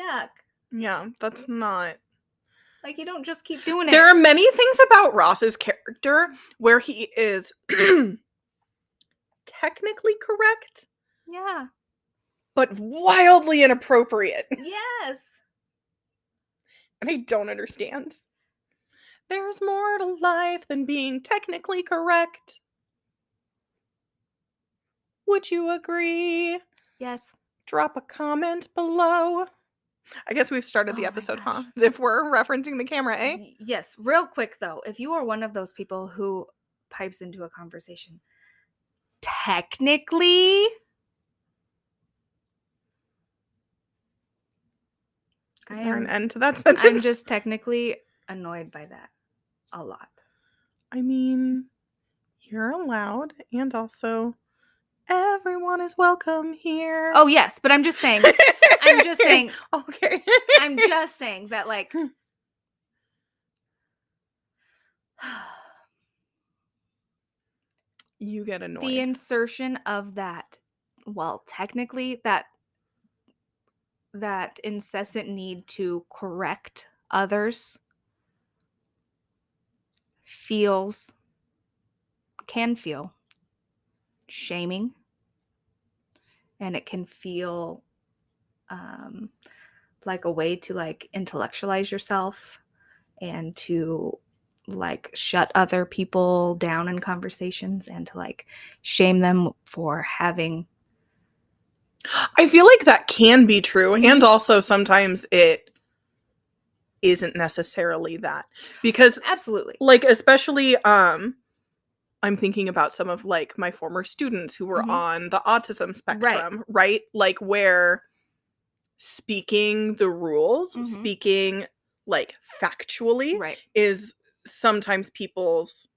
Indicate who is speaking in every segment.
Speaker 1: back.
Speaker 2: Yeah, that's not...
Speaker 1: Like, you don't just keep doing it.
Speaker 2: There are many things about Ross's character where he is technically correct,
Speaker 1: Yeah.
Speaker 2: but wildly inappropriate.
Speaker 1: Yes.
Speaker 2: And I don't understand. There's more to life than being technically correct. Would you agree?
Speaker 1: Yes.
Speaker 2: Drop a comment below. I guess we've started the
Speaker 1: Oh my
Speaker 2: episode,
Speaker 1: gosh.
Speaker 2: huh? As if we're referencing the camera, eh?
Speaker 1: Yes. Real quick, though, if you are one of those people who pipes into a conversation, technically,
Speaker 2: Is there an end to that sentence?
Speaker 1: I'm just technically annoyed by that a lot.
Speaker 2: I mean, you're allowed, and also everyone is welcome here.
Speaker 1: Oh, yes, but I'm just saying.
Speaker 2: Okay.
Speaker 1: I'm just saying that, like,
Speaker 2: you get annoyed.
Speaker 1: the insertion of that, well, technically, that incessant need to correct others can feel shaming, and it can feel like a way to, like, intellectualize yourself and to, like, shut other people down in conversations and to, like, shame them for having...
Speaker 2: I feel like that can be true,
Speaker 1: Mhm.
Speaker 2: and also sometimes it isn't necessarily that, because
Speaker 1: Absolutely,
Speaker 2: like, especially I'm thinking about some of, like, my former students who were
Speaker 1: Mhm.
Speaker 2: on the autism spectrum, right? Like, where speaking the rules,
Speaker 1: Mhm.
Speaker 2: speaking, like, factually
Speaker 1: right.
Speaker 2: is sometimes people's,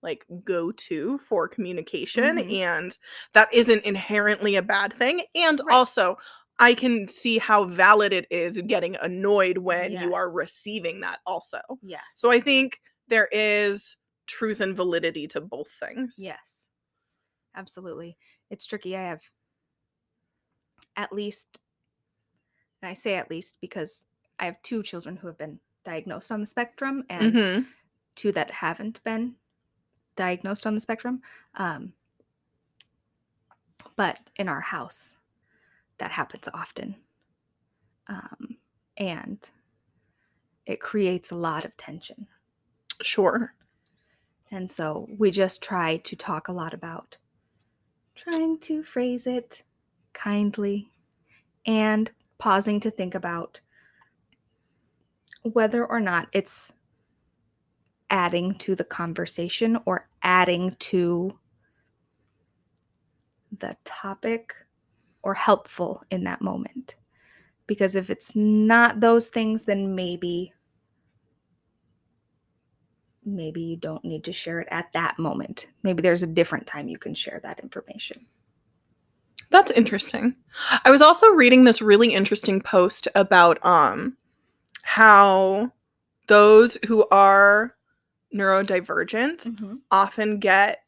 Speaker 2: like, go-to for communication,
Speaker 1: Mhm.
Speaker 2: and that isn't inherently a bad thing, and
Speaker 1: Right.
Speaker 2: also I can see how valid it is getting annoyed when you are
Speaker 1: Yes.
Speaker 2: receiving that also.
Speaker 1: Yes.
Speaker 2: So I think there is truth and validity to both things.
Speaker 1: Yes. Absolutely. It's tricky. I have at least, and I say at least because I have 2 children who have been diagnosed on the spectrum and
Speaker 2: Mhm.
Speaker 1: 2 that haven't been diagnosed on the spectrum. But in our house, that happens often. And it creates a lot of tension.
Speaker 2: Sure.
Speaker 1: And so we just try to talk a lot about trying to phrase it kindly and pausing to think about whether or not it's adding to the conversation or adding to the topic or helpful in that moment. Because if it's not those things, then maybe you don't need to share it at that moment. Maybe there's a different time you can share that information.
Speaker 2: That's interesting. I was also reading this really interesting post about how those who are neurodivergent often get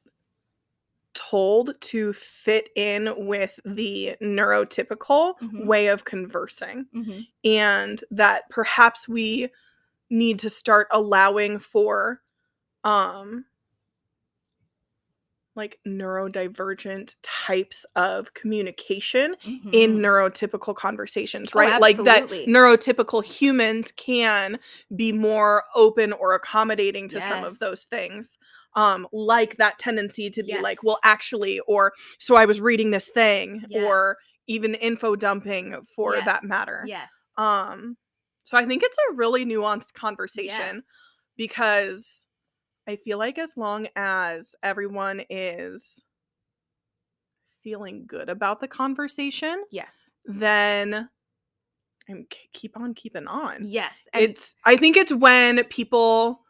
Speaker 2: told to fit in with the neurotypical way of conversing, and that perhaps we need to start allowing for like neurodivergent types of communication in neurotypical conversations, right? Like that neurotypical humans can be more open or accommodating to some of those things. Like that tendency to be like, well, actually, or so I was reading this thing, or even info dumping for that matter. So I think it's a really nuanced conversation because I feel like as long as everyone is feeling good about the conversation, then I'm keep on keeping on.
Speaker 1: And
Speaker 2: I think it's when people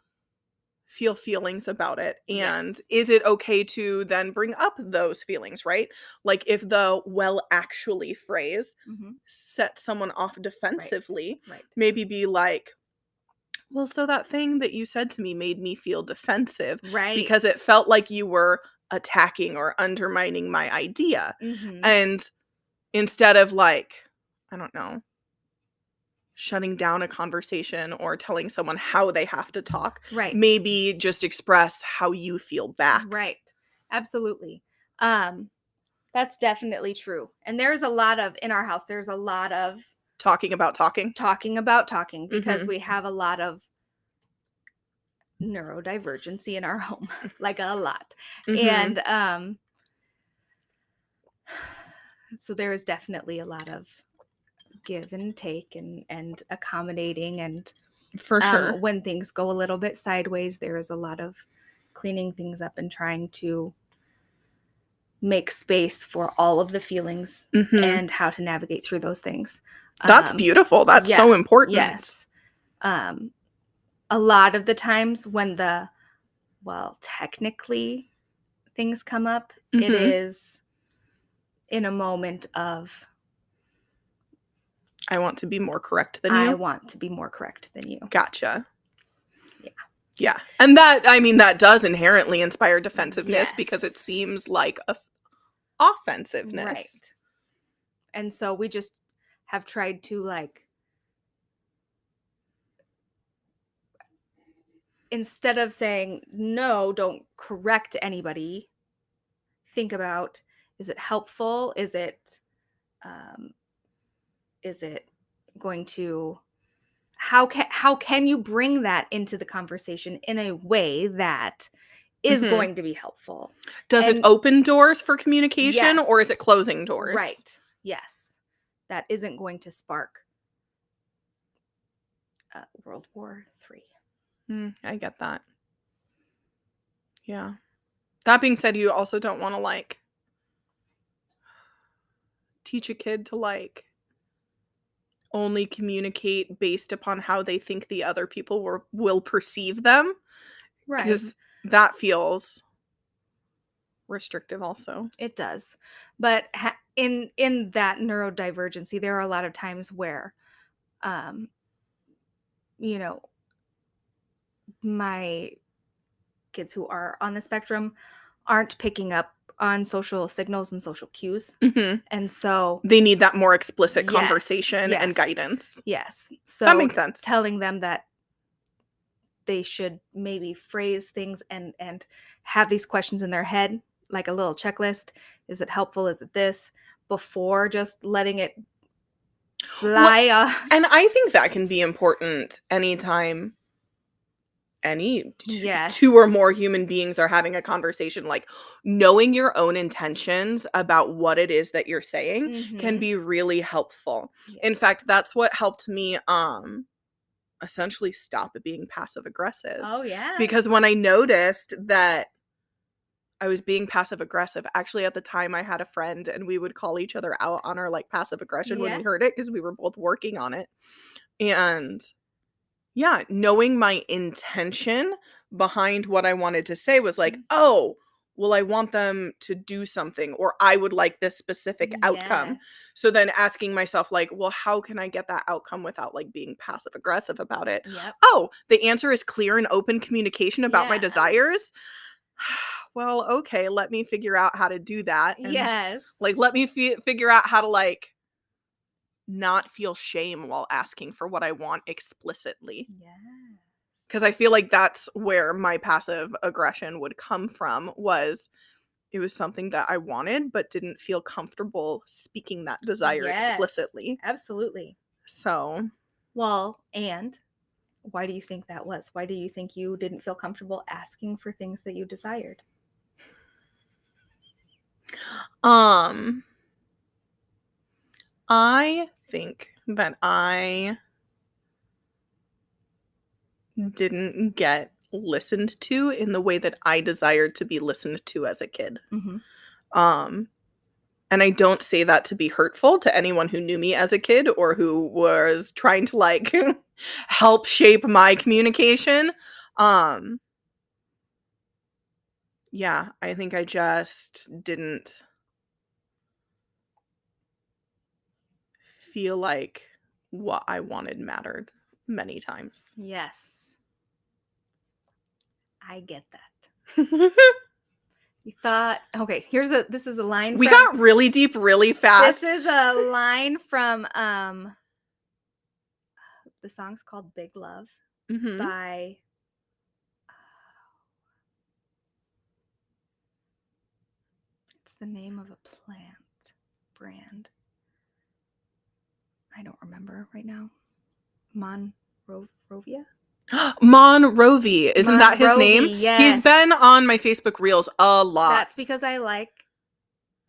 Speaker 2: feel feelings about it, and is it okay to then bring up those feelings, right? Like if the well actually phrase sets someone off defensively, maybe be like, well, so that thing that you said to me made me feel defensive because it felt like you were attacking or undermining my idea. And instead of like, I don't know, shutting down a conversation or telling someone how they have to talk.
Speaker 1: Right.
Speaker 2: Maybe just express how you feel back.
Speaker 1: Right. Absolutely. That's definitely true. And there's a lot of, in our house, there's a lot of
Speaker 2: talking about talking
Speaker 1: because we have a lot of neurodivergency in our home, like a lot. And so there is definitely a lot of give and take and accommodating, and
Speaker 2: for sure.
Speaker 1: When things go a little bit sideways, there is a lot of cleaning things up and trying to make space for all of the feelings and how to navigate through those things.
Speaker 2: That's beautiful. That's so important.
Speaker 1: Yes. A lot of the times when technically things come up, it is in a moment of,
Speaker 2: I want to be more correct than you.
Speaker 1: I want to be more correct than you.
Speaker 2: Gotcha.
Speaker 1: Yeah.
Speaker 2: Yeah. And that does inherently inspire defensiveness because it seems like offensiveness.
Speaker 1: Right. And so we just have tried to, instead of saying, no, don't correct anybody, think about, is it helpful? Is it going to, how can you bring that into the conversation in a way that is going to be helpful?
Speaker 2: Does it open doors for communication, or is it closing doors?
Speaker 1: Right. Yes. That isn't going to spark World War III.
Speaker 2: I get that. Yeah. That being said, you also don't want to teach a kid to only communicate based upon how they think the other people will perceive them.
Speaker 1: Right.
Speaker 2: Because that feels restrictive also. It does.
Speaker 1: But in that neurodivergency, there are a lot of times where, my kids who are on the spectrum aren't picking up on social signals and social cues. And so
Speaker 2: they need that more explicit conversation and guidance.
Speaker 1: Yes. So
Speaker 2: that makes sense.
Speaker 1: Telling them that they should maybe phrase things and have these questions in their head, like a little checklist. Is it helpful? Is it this? Before just letting it fly off.
Speaker 2: And I think that can be important anytime two or more human beings are having a conversation. Knowing your own intentions about what it is that you're saying can be really helpful. In fact, that's what helped me essentially stop being passive aggressive.
Speaker 1: Oh yeah.
Speaker 2: Because when I noticed that I was being passive aggressive, actually at the time I had a friend and we would call each other out on our passive aggression when we heard it, because we were both working on it. And yeah, knowing my intention behind what I wanted to say was oh, well, I want them to do something, or I would like this specific outcome. So then asking myself, well, how can I get that outcome without being passive aggressive about it? Oh, the answer is clear and open communication about my desires. Well, okay, let me figure out how to do that. And, let me figure out how to not feel shame while asking for what I want explicitly. Because I feel that's where my passive aggression would come from, it was something that I wanted but didn't feel comfortable speaking that desire explicitly.
Speaker 1: Absolutely.
Speaker 2: So,
Speaker 1: well, and why do you think that was? Why do you think you didn't feel comfortable asking for things that you desired?
Speaker 2: I think that I didn't get listened to in the way that I desired to be listened to as a kid. And I don't say that to be hurtful to anyone who knew me as a kid or who was trying to help shape my communication. Yeah, I think I just didn't feel like what I wanted mattered many times.
Speaker 1: Yes. I get that. You thought, okay, this is a line.
Speaker 2: We got really deep really fast.
Speaker 1: This is a line from The song's called Big Love
Speaker 2: Mm-hmm.
Speaker 1: by it's the name of a plant brand. I don't remember right now. Monrovia?
Speaker 2: Monrovia. Isn't that his name?
Speaker 1: Yes.
Speaker 2: He's been on my Facebook Reels a lot.
Speaker 1: That's because I like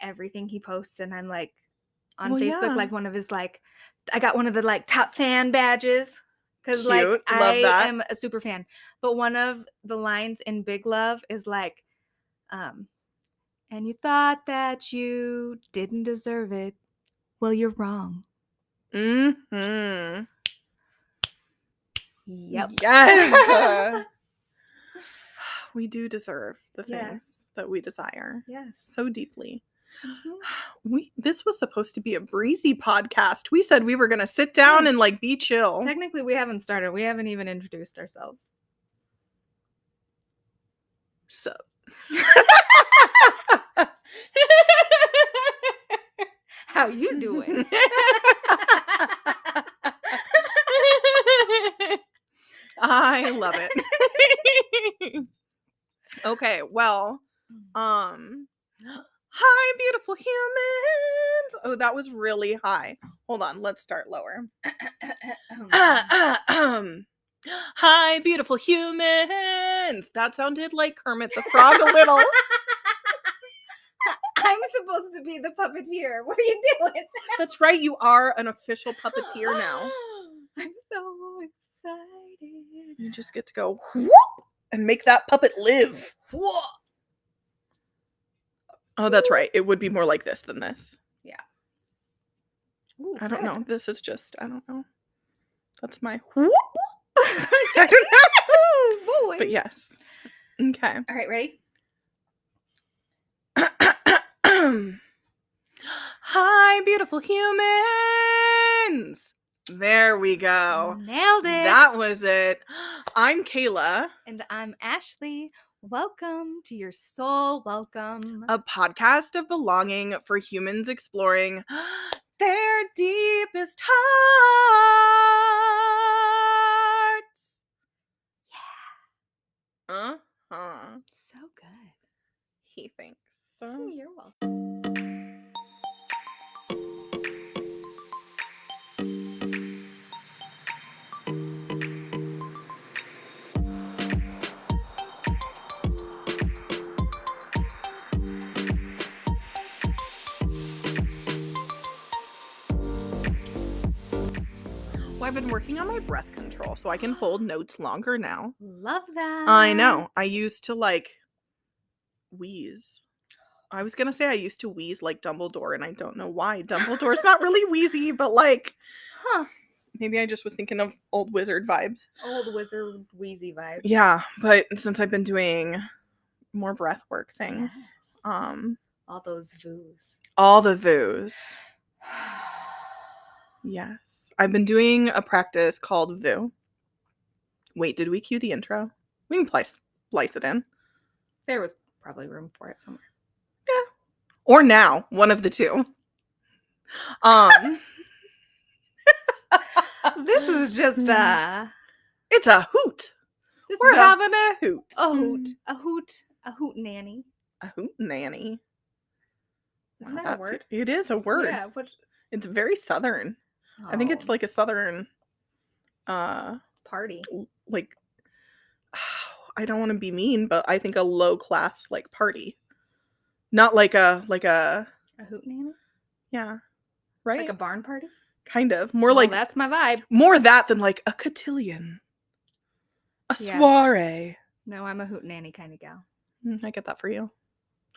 Speaker 1: everything he posts, and I'm like on Facebook, like one of his like, I got one of the like top fan badges because like I am a super fan. But one of the lines in Big Love is like, and you thought that you didn't deserve it. Well, you're wrong.
Speaker 2: Mm-hmm.
Speaker 1: Yep.
Speaker 2: Yes. We do deserve the things that we desire.
Speaker 1: Yes.
Speaker 2: So deeply. Mm-hmm. This was supposed to be a breezy podcast. We said we were going to sit down and like be chill.
Speaker 1: Technically, we haven't started. We haven't even introduced ourselves.
Speaker 2: So.
Speaker 1: How you doing?
Speaker 2: I love it. Okay, well, hi, beautiful humans. Oh, that was really high. Hold on, let's start lower. Hi, beautiful humans. That sounded like Kermit the Frog a little.
Speaker 1: I'm supposed to be the puppeteer. What are you doing?
Speaker 2: That's right, you are an official puppeteer now.
Speaker 1: I'm so excited.
Speaker 2: You just get to go whoop and make that puppet live. Whoop. Oh, that's right. It would be more like this than this.
Speaker 1: Yeah.
Speaker 2: Ooh, I don't know. This is just, I don't know. That's my whoop. I don't know.
Speaker 1: Oh, boy.
Speaker 2: But yes. Okay.
Speaker 1: All right, ready?
Speaker 2: Hi, beautiful humans. There we go.
Speaker 1: Nailed it.
Speaker 2: That was it. I'm Kayla.
Speaker 1: And I'm Ashley. Welcome to Your Soul Welcome,
Speaker 2: a podcast of belonging for humans exploring their deepest hearts. Yeah. Uh-huh.
Speaker 1: So good.
Speaker 2: He thinks so.
Speaker 1: You're welcome.
Speaker 2: I've been working on my breath control so I can hold notes longer now.
Speaker 1: Love that.
Speaker 2: I know. I used to like wheeze. I was going to say I used to wheeze like Dumbledore, and I don't know why. Dumbledore's not really wheezy, but like, maybe I just was thinking of old wizard vibes.
Speaker 1: Old wizard wheezy vibes.
Speaker 2: Yeah, but since I've been doing more breath work things,
Speaker 1: all those voos.
Speaker 2: All the voos. Yes. I've been doing a practice called VOO. Wait, did we cue the intro? We can splice it in.
Speaker 1: There was probably room for it somewhere.
Speaker 2: Yeah. Or now. One of the two.
Speaker 1: This is just
Speaker 2: it's a hoot. We're having a hoot.
Speaker 1: A hoot. A hoot. A hoot nanny.
Speaker 2: A hoot nanny.
Speaker 1: Isn't that a word?
Speaker 2: It is a word.
Speaker 1: Yeah.
Speaker 2: It's very southern. Oh. I think it's like a southern
Speaker 1: party.
Speaker 2: Like, I don't want to be mean, but I think a low class like party. Not like a
Speaker 1: hoot nanny?
Speaker 2: Yeah. Right?
Speaker 1: Like a barn party?
Speaker 2: Kind of. More like
Speaker 1: that's my vibe.
Speaker 2: More that than like a cotillion. A soiree.
Speaker 1: No, I'm a hoot nanny kind of gal.
Speaker 2: I get that for you.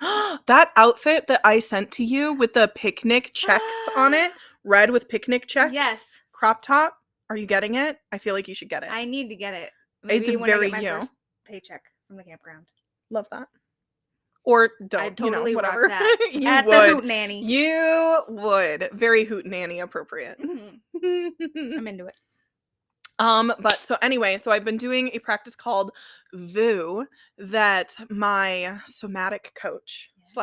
Speaker 2: That outfit that I sent to you with the picnic checks on it, red with picnic checks.
Speaker 1: Yes.
Speaker 2: Crop top. Are you getting it? I feel like you should get it.
Speaker 1: I need to get it. Maybe
Speaker 2: it's
Speaker 1: when
Speaker 2: very
Speaker 1: I get my first paycheck from the campground.
Speaker 2: Love that. Or don't.
Speaker 1: I'd totally
Speaker 2: whatever.
Speaker 1: rock that.
Speaker 2: You
Speaker 1: At
Speaker 2: would.
Speaker 1: The hoot nanny.
Speaker 2: You would. Very hoot nanny appropriate.
Speaker 1: Mm-hmm. I'm into it.
Speaker 2: But so anyway, so I've been doing a practice called VOO that my somatic coach /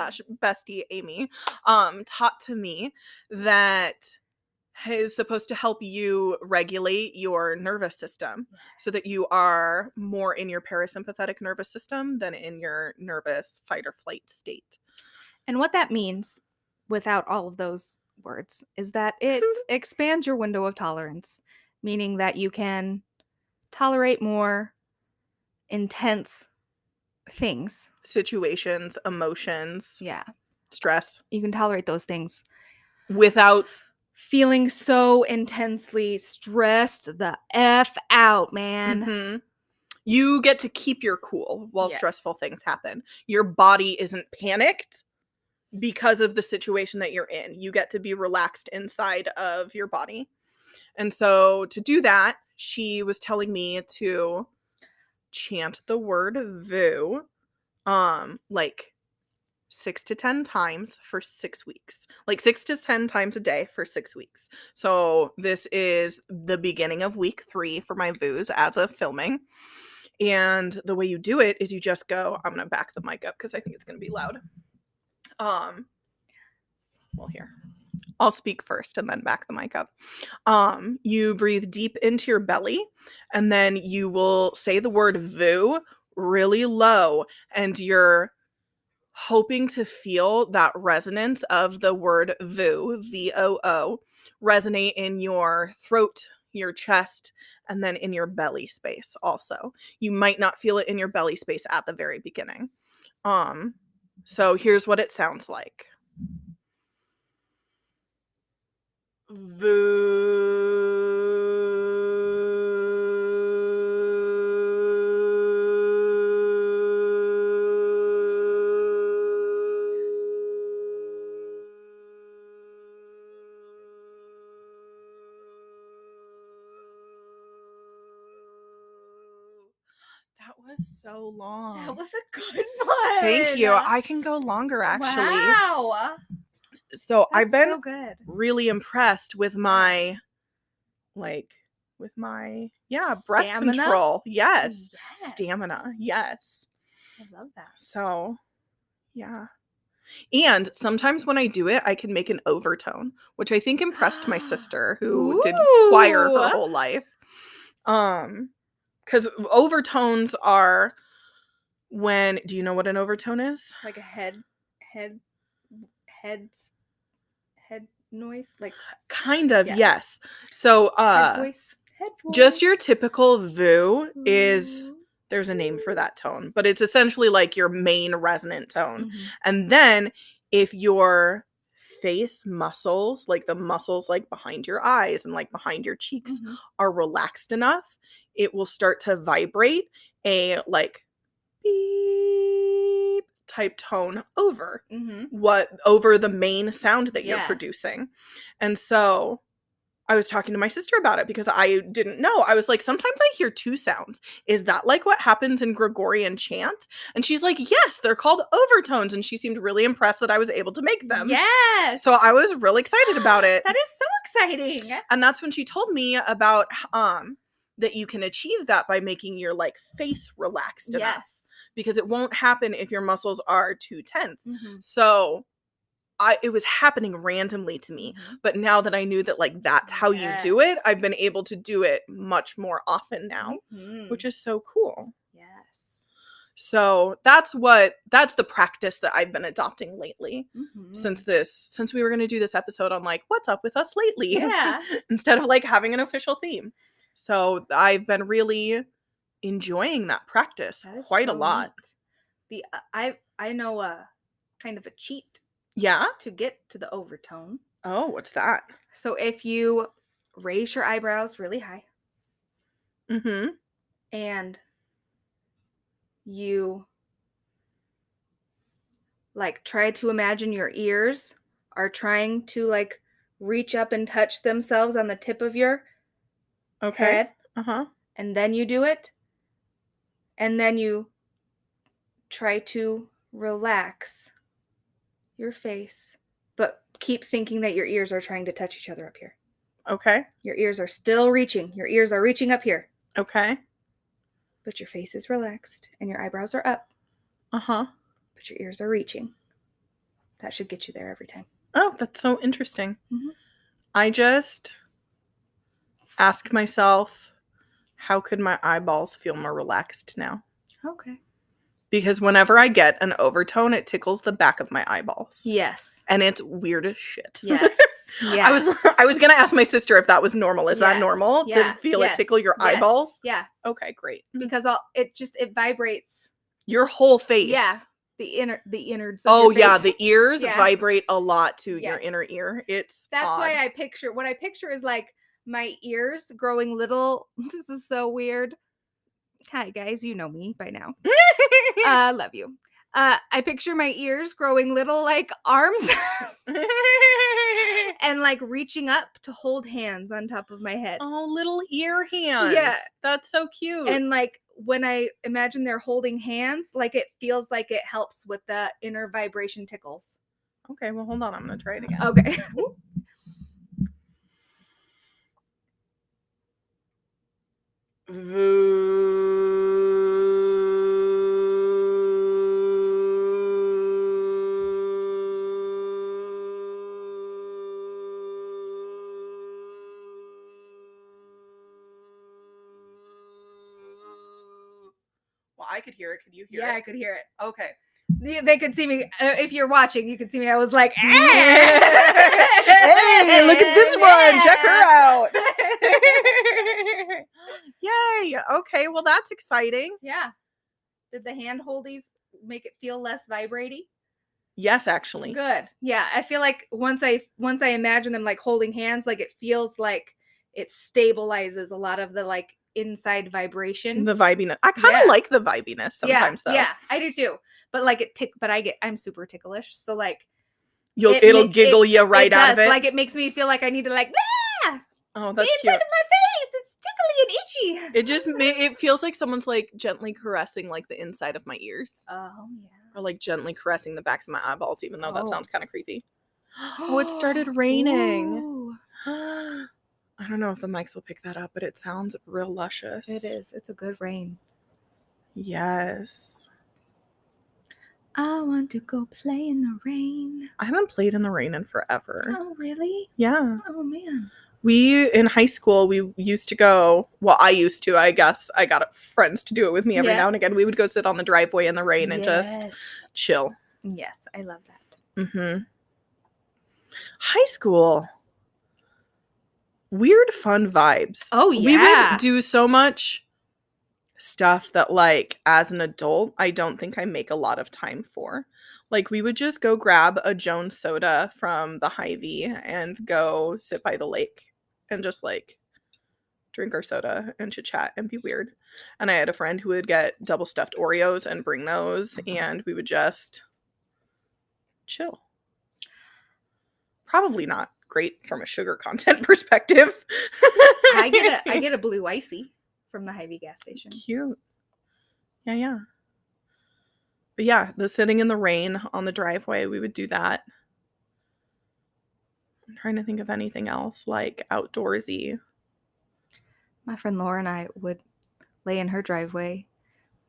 Speaker 2: bestie Amy taught to me that is supposed to help you regulate your nervous system so that you are more in your parasympathetic nervous system than in your nervous fight or flight state.
Speaker 1: And what that means, without all of those words, is that it expands your window of tolerance, meaning that you can tolerate more intense things.
Speaker 2: Situations, emotions, stress.
Speaker 1: You can tolerate those things
Speaker 2: without
Speaker 1: feeling so intensely stressed the F out, man.
Speaker 2: Mm-hmm. You get to keep your cool while stressful things happen. Your body isn't panicked because of the situation that you're in. You get to be relaxed inside of your body. And so to do that, she was telling me to chant the word VOO, like 6 to 10 times for 6 weeks. Like 6 to 10 times a day for 6 weeks. So this is the beginning of week 3 for my VOOs as of filming. And the way you do it is you just go, I'm going to back the mic up because I think it's going to be loud. Well, here. I'll speak first and then back the mic up. You breathe deep into your belly, and then you will say the word VOO really low, and you're hoping to feel that resonance of the word VOO, V-O-O, resonate in your throat, your chest, and then in your belly space also. You might not feel it in your belly space at the very beginning. So here's what it sounds like. VOO. That was so long.
Speaker 1: That was a good one.
Speaker 2: Thank you. I can go longer, actually.
Speaker 1: Wow.
Speaker 2: So
Speaker 1: That's
Speaker 2: I've been
Speaker 1: so good.
Speaker 2: really impressed with my, breath
Speaker 1: Stamina?
Speaker 2: control. Yes. Stamina. Yes.
Speaker 1: I love that.
Speaker 2: So, yeah. And sometimes when I do it, I can make an overtone, which I think impressed my sister who did choir her whole life. Because overtones are when, do you know what an overtone is?
Speaker 1: Like a head noise? Like
Speaker 2: kind of, yes. So
Speaker 1: head voice.
Speaker 2: Just your typical VOO is, there's a name for that tone, but it's essentially like your main resonant tone.
Speaker 1: Mm-hmm.
Speaker 2: And then if your face muscles, like the muscles like behind your eyes and like behind your cheeks are relaxed enough, it will start to vibrate a like beep type tone over over the main sound that you're producing. And so I was talking to my sister about it because I didn't know. I was like, sometimes I hear 2 sounds. Is that like what happens in Gregorian chant? And she's like, yes, they're called overtones. And she seemed really impressed that I was able to make them.
Speaker 1: Yes.
Speaker 2: So I was really excited about it.
Speaker 1: That is so exciting.
Speaker 2: And that's when she told me about that you can achieve that by making your like face relaxed enough. Because it won't happen if your muscles are too tense. So it was happening randomly to me, but now that I knew that like that's how you do it, I've been able to do it much more often now, which is so cool.
Speaker 1: Yes.
Speaker 2: So that's the practice that I've been adopting lately since we were going to do this episode on like what's up with us lately, instead of like having an official theme. So I've been really enjoying that practice quite a lot.
Speaker 1: Neat. I know a kind of a cheat. To get to the overtone.
Speaker 2: Oh, what's that?
Speaker 1: So if you raise your eyebrows really high. And you like try to imagine your ears are trying to like reach up and touch themselves on the tip of your head. And then you do it. And then you try to relax your face, but keep thinking that your ears are trying to touch each other up here. Your ears are still reaching. Your ears are reaching up here. But your face is relaxed and your eyebrows are up. But your ears are reaching. That should get you there every time.
Speaker 2: Oh, that's so interesting. I just ask myself, how could my eyeballs feel more relaxed now?
Speaker 1: Okay.
Speaker 2: Because whenever I get an overtone, it tickles the back of my eyeballs.
Speaker 1: Yes.
Speaker 2: And it's weird as shit.
Speaker 1: Yes. Yes.
Speaker 2: I was gonna ask my sister if that was normal. Is that normal to feel it tickle your eyeballs?
Speaker 1: Yeah.
Speaker 2: Okay, great.
Speaker 1: Because it vibrates
Speaker 2: your whole face.
Speaker 1: Yeah. The innards of your face.
Speaker 2: Yeah, the ears vibrate a lot to your inner ear. That's odd.
Speaker 1: Why what I picture is like my ears growing little. This is so weird. Hi guys, you know me by now. Love you. I picture my ears growing little like arms and like reaching up to hold hands on top of my head.
Speaker 2: Oh, little ear hands. Yeah. That's so cute.
Speaker 1: And like when I imagine they're holding hands, like it feels like it helps with the inner vibration tickles.
Speaker 2: Okay, well hold on, I'm gonna try it again.
Speaker 1: Okay.
Speaker 2: Well, I could hear it. Could you hear it?
Speaker 1: Yeah, I could hear it.
Speaker 2: Okay.
Speaker 1: They could see me. If you're watching, you could see me. I was like,
Speaker 2: hey, look at this one. Check her out. Yay. Okay, well, that's exciting.
Speaker 1: Yeah. Did the hand holdies make it feel less vibraty?
Speaker 2: Yes, actually.
Speaker 1: Good. Yeah, I feel like once I imagine them like holding hands, like it feels like it stabilizes a lot of the like inside vibration.
Speaker 2: The vibiness. I kind of like the vibiness sometimes though.
Speaker 1: Yeah, I do too. But like I'm super ticklish. So like
Speaker 2: it'll giggle you right out of it.
Speaker 1: Like it makes me feel like I need to like
Speaker 2: oh, that's
Speaker 1: the inside of my face. It's tickly and itchy.
Speaker 2: It feels like someone's like gently caressing like the inside of my ears.
Speaker 1: Oh yeah.
Speaker 2: Or like gently caressing the backs of my eyeballs, even though that sounds kind of creepy. Oh, it started raining. I don't know if the mics will pick that up, but it sounds real luscious.
Speaker 1: It is. It's a good rain.
Speaker 2: Yes.
Speaker 1: I want to go play in the rain.
Speaker 2: I haven't played in the rain in forever.
Speaker 1: Oh, really?
Speaker 2: Yeah.
Speaker 1: Oh, man.
Speaker 2: In high school, we used to go, well, I used to, I guess. I got friends to do it with me every now and again. We would go sit on the driveway in the rain and just chill.
Speaker 1: Yes, I love that.
Speaker 2: Mm-hmm. High school. Weird, fun vibes.
Speaker 1: Oh, yeah.
Speaker 2: We would do so much stuff that, like, as an adult, I don't think I make a lot of time for. Like, we would just go grab a Jones soda from the Hy-Vee and go sit by the lake and just, like, drink our soda and chit-chat and be weird. And I had a friend who would get double stuffed Oreos and bring those, and we would just chill. Probably not great from a sugar content perspective.
Speaker 1: I get a blue icy from the Hy-Vee gas station.
Speaker 2: Cute. Yeah. But yeah, the sitting in the rain on the driveway, we would do that. I'm trying to think of anything else like outdoorsy.
Speaker 1: My friend Laura and I would lay in her driveway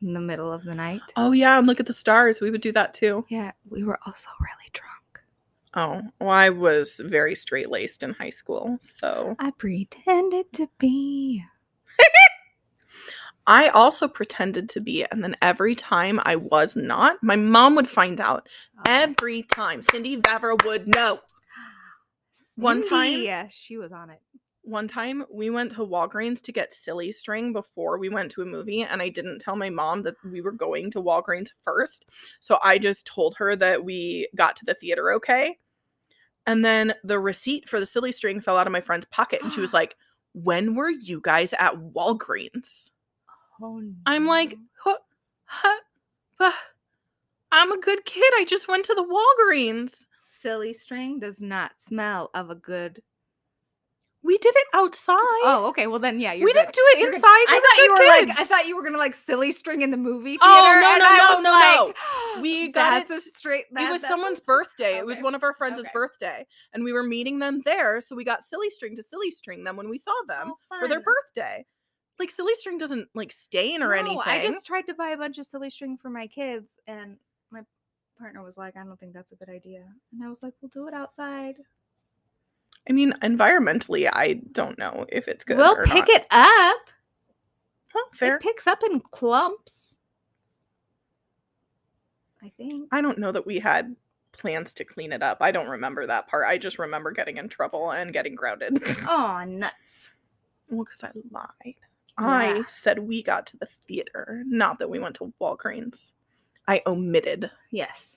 Speaker 1: in the middle of the night.
Speaker 2: Oh yeah, and look at the stars. We would do that too.
Speaker 1: Yeah, we were also really drunk.
Speaker 2: Oh, well, I was very straight-laced in high school, so.
Speaker 1: I pretended to be.
Speaker 2: I also pretended to be, and then every time I was not, my mom would find out. Oh. Every time. Cindy Vavra would know. One time.
Speaker 1: Yeah, she was on it.
Speaker 2: One time, we went to Walgreens to get silly string before we went to a movie, and I didn't tell my mom that we were going to Walgreens first. So I just told her that we got to the theater okay. And then the receipt for the silly string fell out of my friend's pocket, and she was like, "When were you guys at Walgreens?"
Speaker 1: Oh, no.
Speaker 2: I'm like, I'm a good kid. I just went to the Walgreens.
Speaker 1: Silly string does not smell of a good.
Speaker 2: We did it outside.
Speaker 1: Oh, okay. Well, then, yeah,
Speaker 2: we didn't do it inside. I
Speaker 1: thought you were gonna like silly string in the movie theater.
Speaker 2: Oh no! We got it
Speaker 1: straight.
Speaker 2: It was someone's birthday. Okay. It was one of our friends' birthday, and we were meeting them there. So we got silly string to silly string them when we saw them for their birthday. Like, silly string doesn't, like, stain or anything.
Speaker 1: I just tried to buy a bunch of silly string for my kids, and my partner was like, I don't think that's a good idea. And I was like, we'll do it outside.
Speaker 2: I mean, environmentally, I don't know if it's good
Speaker 1: We'll
Speaker 2: or
Speaker 1: pick
Speaker 2: not.
Speaker 1: it up.
Speaker 2: Oh, fair.
Speaker 1: It picks up in clumps. I think.
Speaker 2: I don't know that we had plans to clean it up. I don't remember that part. I just remember getting in trouble and getting grounded.
Speaker 1: Oh, nuts.
Speaker 2: Well, because I lied.
Speaker 1: Yeah.
Speaker 2: I said we got to the theater, not that we went to Walgreens. I omitted.
Speaker 1: Yes.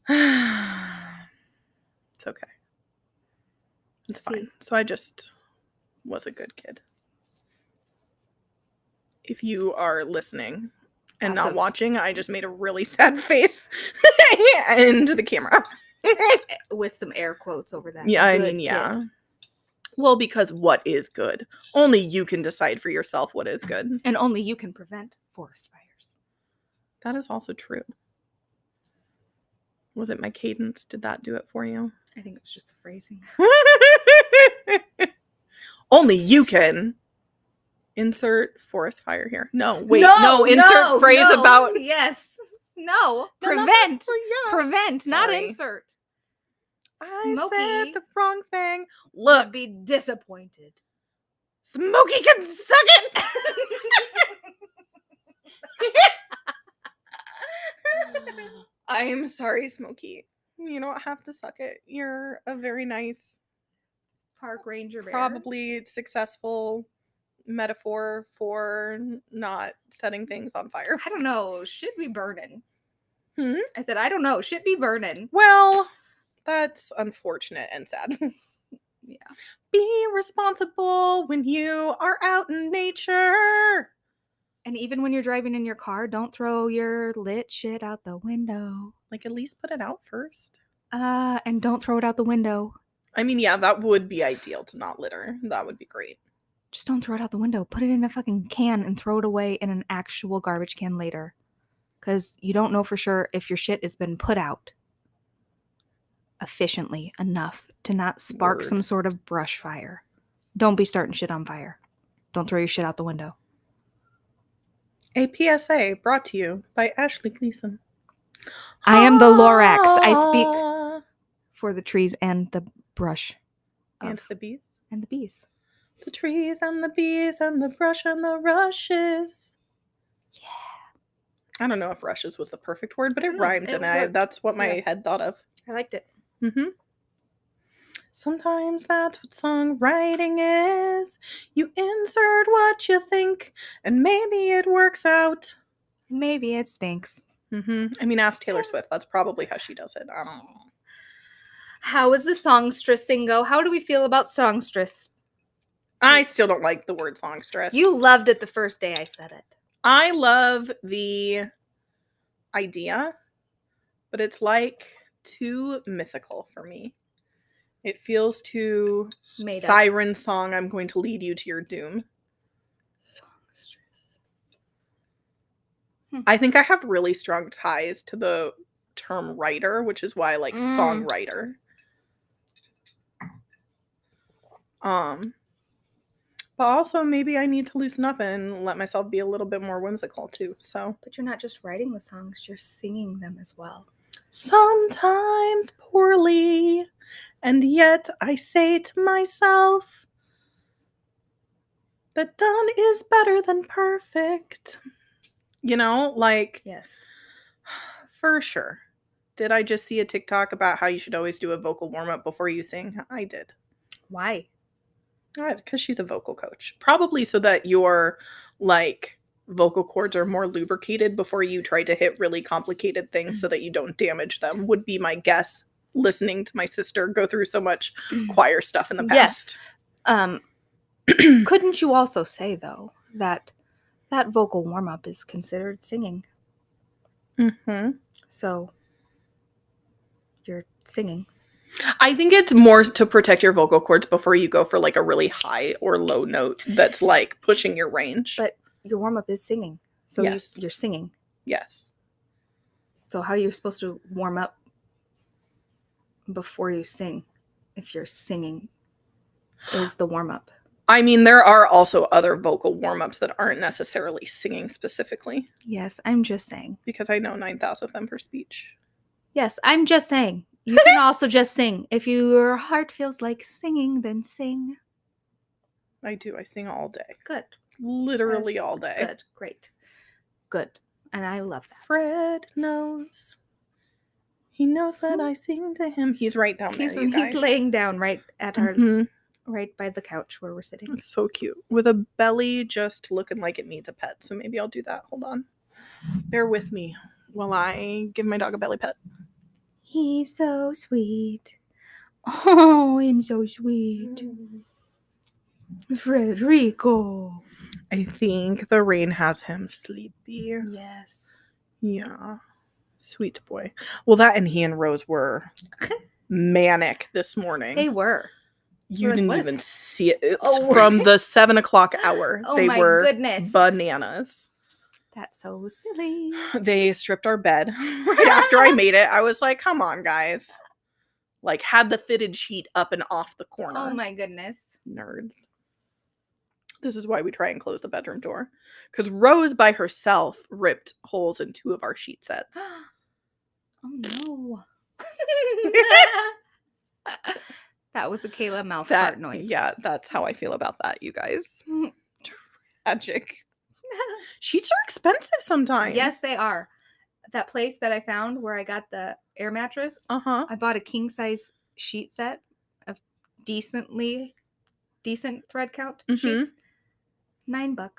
Speaker 2: It's okay. It's fine. So I just was a good kid. If you are listening and not watching, I just made a really sad face into the camera.
Speaker 1: With some air quotes over that.
Speaker 2: Yeah, I mean, yeah. Kid. Well, because what is good? Only you can decide for yourself what is good.
Speaker 1: And only you can prevent forest fires.
Speaker 2: That is also true. Was it my cadence? Did that do it for you?
Speaker 1: I think it was just the phrasing.
Speaker 2: Only you can. Insert forest fire here. No, wait. No, insert phrase about.
Speaker 1: Yes. No. Prevent. Prevent, not insert.
Speaker 2: I said the wrong thing. Look.
Speaker 1: Be disappointed.
Speaker 2: Smokey can suck it. I am sorry, Smokey. You don't have to suck it. You're a very nice
Speaker 1: park ranger bear.
Speaker 2: Probably successful metaphor for not setting things on fire.
Speaker 1: I don't know. Should be burning.
Speaker 2: I
Speaker 1: said, I don't know. Should be burning.
Speaker 2: Well, that's unfortunate and sad.
Speaker 1: Yeah.
Speaker 2: Be responsible when you are out in nature.
Speaker 1: And even when you're driving in your car, don't throw your lit shit out the window.
Speaker 2: Like, at least put it out first.
Speaker 1: And don't throw it out the window.
Speaker 2: I mean, yeah, that would be ideal to not litter. That would be great.
Speaker 1: Just don't throw it out the window. Put it in a fucking can and throw it away in an actual garbage can later. Because you don't know for sure if your shit has been put out efficiently enough to not spark some sort of brush fire. Don't be starting shit on fire. Don't throw your shit out the window.
Speaker 2: A PSA brought to you by Ashley Gleason.
Speaker 1: I am the Lorax. I speak for the trees and the brush.
Speaker 2: And the bees.
Speaker 1: And the bees.
Speaker 2: The trees and the bees and the brush and the rushes.
Speaker 1: Yeah.
Speaker 2: I don't know if rushes was the perfect word, but it rhymed, and that's what my head thought of.
Speaker 1: I liked it.
Speaker 2: Mm-hmm. Sometimes that's what songwriting is. You insert what you think, and maybe it works out.
Speaker 1: Maybe it stinks.
Speaker 2: Mm-hmm. I mean, ask Taylor Swift. That's probably how she does it. I don't know.
Speaker 1: How is the songstressing go? How do we feel about songstress?
Speaker 2: I still don't like the word songstress.
Speaker 1: You loved it the first day I said it.
Speaker 2: I love the idea, but it's like too mythical for me. It feels too siren song. I'm going to lead you to your doom.
Speaker 1: Songstress.
Speaker 2: I think I have really strong ties to the term writer, which is why I like songwriter. But also maybe I need to loosen up and let myself be a little bit more whimsical too. So,
Speaker 1: but you're not just writing the songs, you're singing them as well.
Speaker 2: Sometimes poorly, and yet I say to myself that done is better than perfect. You know, like,
Speaker 1: yes,
Speaker 2: for sure. Did I just see a TikTok about how you should always do a vocal warm-up before you sing? I did.
Speaker 1: Why?
Speaker 2: Because she's a vocal coach. Probably so that your, like, vocal cords are more lubricated before you try to hit really complicated things so that you don't damage them, would be my guess, listening to my sister go through so much choir stuff in the past.
Speaker 1: Yes. Couldn't you also say, though, that vocal warm-up is considered singing?
Speaker 2: Mm-hmm.
Speaker 1: So, you're singing.
Speaker 2: I think it's more to protect your vocal cords before you go for, like, a really high or low note that's, like, pushing your range.
Speaker 1: But your warm-up is singing. So
Speaker 2: yes.
Speaker 1: You're singing.
Speaker 2: Yes.
Speaker 1: So how are you supposed to warm up before you sing if you're singing is the warm-up?
Speaker 2: I mean, there are also other vocal warm-ups that aren't necessarily singing specifically.
Speaker 1: Yes, I'm just saying.
Speaker 2: Because I know 9,000 of them for speech.
Speaker 1: Yes, I'm just saying. You can also just sing. If your heart feels like singing, then sing.
Speaker 2: I do. I sing all day.
Speaker 1: Good.
Speaker 2: Literally all day.
Speaker 1: Good. Great. Good. And I love that.
Speaker 2: Fred knows. He knows that I sing to him. He's right down there, you guys.
Speaker 1: He's laying down right at our, right by the couch where we're sitting.
Speaker 2: It's so cute. With a belly just looking like it needs a pet. So maybe I'll do that. Hold on. Bear with me while I give my dog a belly pet.
Speaker 1: He's so sweet. Oh, I'm so sweet. Frederico.
Speaker 2: I think the rain has him sleepy.
Speaker 1: Yes.
Speaker 2: Yeah. Sweet boy. Well, that and he and Rose were manic this morning.
Speaker 1: They were.
Speaker 2: You didn't even see it. It's from the 7 o'clock hour.
Speaker 1: Oh,
Speaker 2: they
Speaker 1: my
Speaker 2: were
Speaker 1: goodness.
Speaker 2: Bananas.
Speaker 1: That's so silly.
Speaker 2: They stripped our bed right after I made it. I was like, come on, guys. Like, had the fitted sheet up and off the corner.
Speaker 1: Oh, my goodness.
Speaker 2: Nerds. This is why we try and close the bedroom door. Because Rose by herself ripped holes in 2 of our sheet sets.
Speaker 1: Oh, no. That was a Kayla mouth fart noise.
Speaker 2: Yeah, that's how I feel about that, you guys. Tragic. Sheets are expensive sometimes.
Speaker 1: Yes, they are. That place that I found where I got the air mattress, I bought a king size sheet set of decent thread count sheets. $9.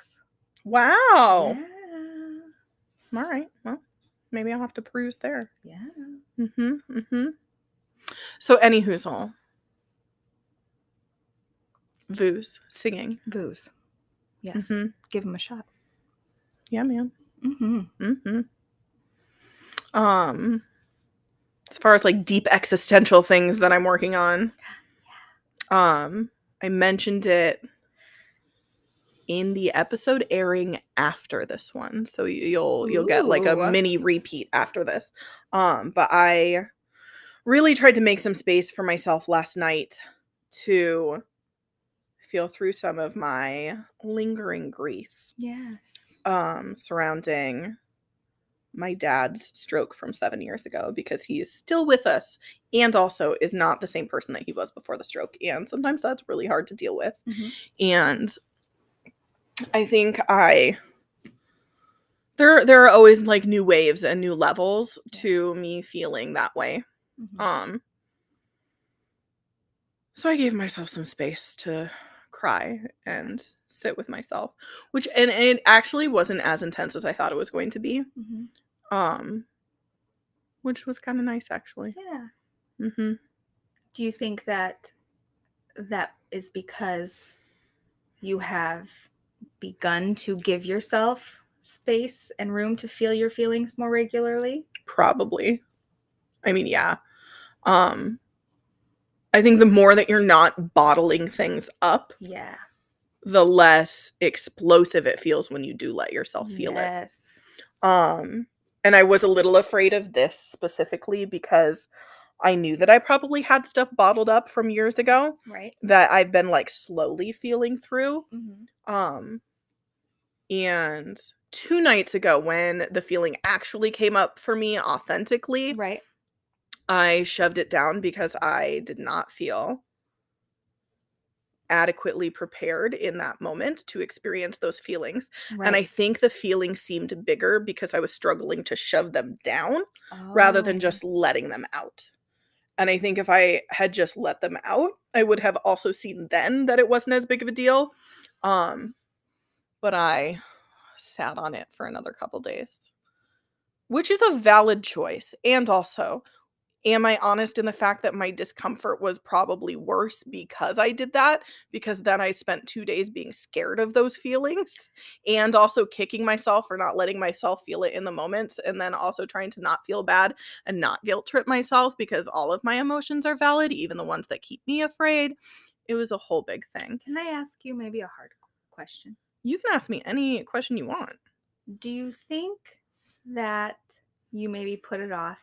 Speaker 2: Wow.
Speaker 1: Yeah.
Speaker 2: All right. Well, maybe I'll have to peruse there.
Speaker 1: Yeah.
Speaker 2: So, any whoozle. Voos. Singing.
Speaker 1: Voos. Yes. Give them a shot.
Speaker 2: Yeah, man. As far as like deep existential things that I'm working on, I mentioned it in the episode airing after this one, so you'll get like a mini repeat after this. But I really tried to make some space for myself last night to feel through some of my lingering grief.
Speaker 1: Yes.
Speaker 2: Surrounding my dad's stroke from 7 years ago, because he is still with us and also is not the same person that he was before the stroke. And sometimes that's really hard to deal with. And I think there are always like new waves and new levels to me feeling that way. So I gave myself some space to cry and sit with myself, and it actually wasn't as intense as I thought it was going to be. Which was kind of nice, actually.
Speaker 1: Yeah. Do you think that is because you have begun to give yourself space and room to feel your feelings more regularly?
Speaker 2: Probably. I mean, yeah. I think the more that you're not bottling things up, the less explosive it feels when you do let yourself feel it. And I was a little afraid of this specifically because I knew that I probably had stuff bottled up from years ago, that I've been like slowly feeling through. And 2 nights ago, when the feeling actually came up for me authentically, I shoved it down because I did not feel adequately prepared in that moment to experience those feelings. And I think the feelings seemed bigger because I was struggling to shove them down rather than just letting them out. And I think if I had just let them out, I would have also seen then that it wasn't as big of a deal. But I sat on it for another couple days, which is a valid choice. And also, am I honest in the fact that my discomfort was probably worse because I did that? Because then I spent 2 days being scared of those feelings and also kicking myself for not letting myself feel it in the moments, and then also trying to not feel bad and not guilt trip myself because all of my emotions are valid, even the ones that keep me afraid. It was a whole big thing.
Speaker 1: Can I ask you maybe a hard question?
Speaker 2: You can ask me any question you want.
Speaker 1: Do you think that you maybe put it off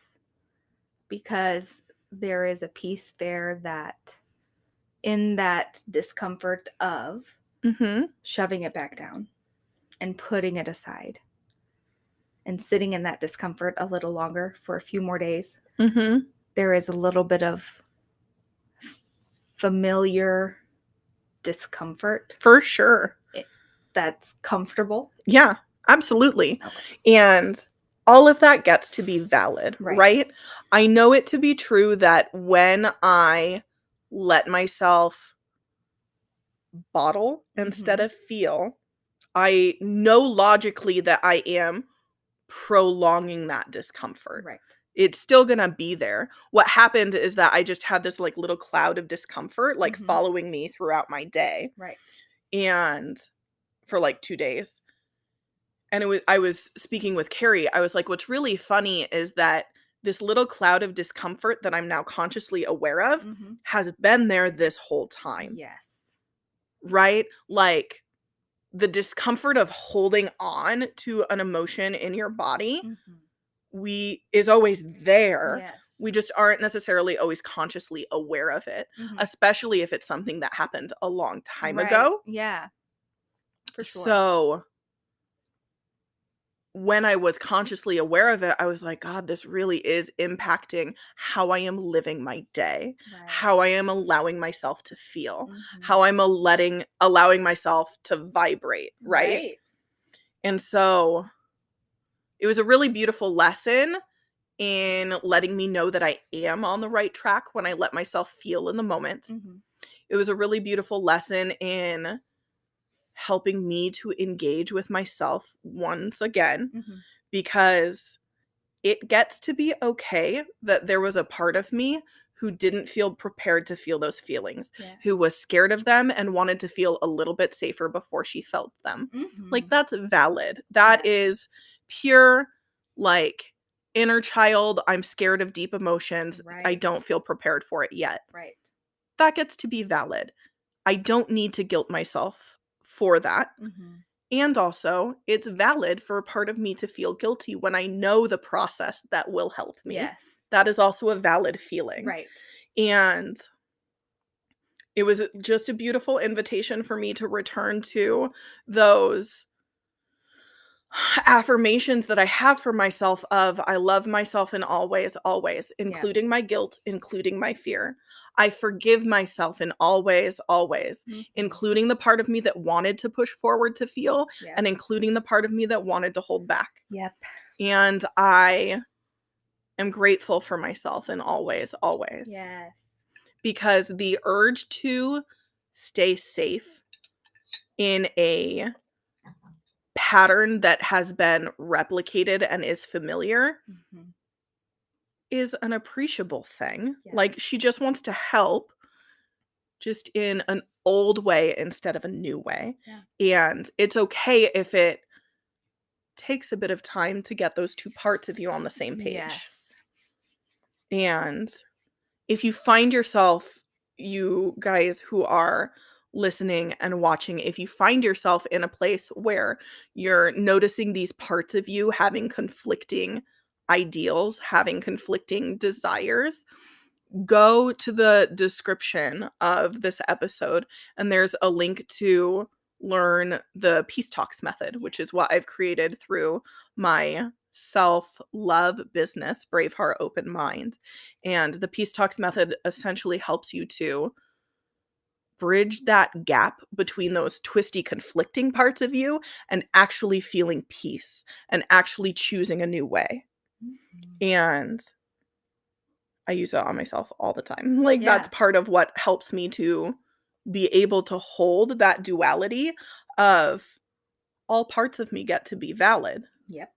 Speaker 1: because there is a piece there that in that discomfort of shoving it back down and putting it aside and sitting in that discomfort a little longer for a few more days, there is a little bit of familiar discomfort.
Speaker 2: For sure.
Speaker 1: That's comfortable.
Speaker 2: Yeah, absolutely. Okay. And all of that gets to be valid, right? I know it to be true that when I let myself bottle instead of feel, I know logically that I am prolonging that discomfort.
Speaker 1: Right.
Speaker 2: It's still gonna be there. What happened is that I just had this like little cloud of discomfort like following me throughout my day.
Speaker 1: Right.
Speaker 2: And for like 2 days. And I was speaking with Carrie. I was like, what's really funny is that this little cloud of discomfort that I'm now consciously aware of has been there this whole time.
Speaker 1: Yes.
Speaker 2: Right? Like the discomfort of holding on to an emotion in your body is always there. Yes. We just aren't necessarily always consciously aware of it, especially if it's something that happened a long time ago.
Speaker 1: Yeah. For sure.
Speaker 2: So when I was consciously aware of it, I was like, God, this really is impacting how I am living my day, how I am allowing myself to feel, how I'm allowing myself to vibrate, right? And so it was a really beautiful lesson in letting me know that I am on the right track when I let myself feel in the moment. It was a really beautiful lesson in helping me to engage with myself once again, because it gets to be okay that there was a part of me who didn't feel prepared to feel those feelings, who was scared of them and wanted to feel a little bit safer before she felt them. Like, that's valid. That is pure, like, inner child, I'm scared of deep emotions. I don't feel prepared for it yet. That gets to be valid. I don't need to guilt myself for that. And also, it's valid for a part of me to feel guilty when I know the process that will help me. Yes. That is also a valid feeling. And it was just a beautiful invitation for me to return to those affirmations that I have for myself of I love myself in all ways, always, including my guilt, including my fear. I forgive myself in all ways, always, including the part of me that wanted to push forward to feel and including the part of me that wanted to hold back. And I am grateful for myself in all ways, always.
Speaker 1: Yes.
Speaker 2: Because the urge to stay safe in a pattern that has been replicated and is familiar is an appreciable thing. Yes. Like, she just wants to help, just in an old way instead of a new way. And it's okay if it takes a bit of time to get those two parts of you on the same page. Yes. And if you find yourself, you guys who are listening and watching, if you find yourself in a place where you're noticing these parts of you having conflicting ideals, having conflicting desires, go to the description of this episode and there's a link to learn the Peace Talks method, which is what I've created through my self-love business, Brave Heart Open Mind. And the Peace Talks method essentially helps you to bridge that gap between those twisty, conflicting parts of you and actually feeling peace and actually choosing a new way. And I use it on myself all the time. Like, that's part of what helps me to be able to hold that duality of all parts of me get to be valid.
Speaker 1: Yep.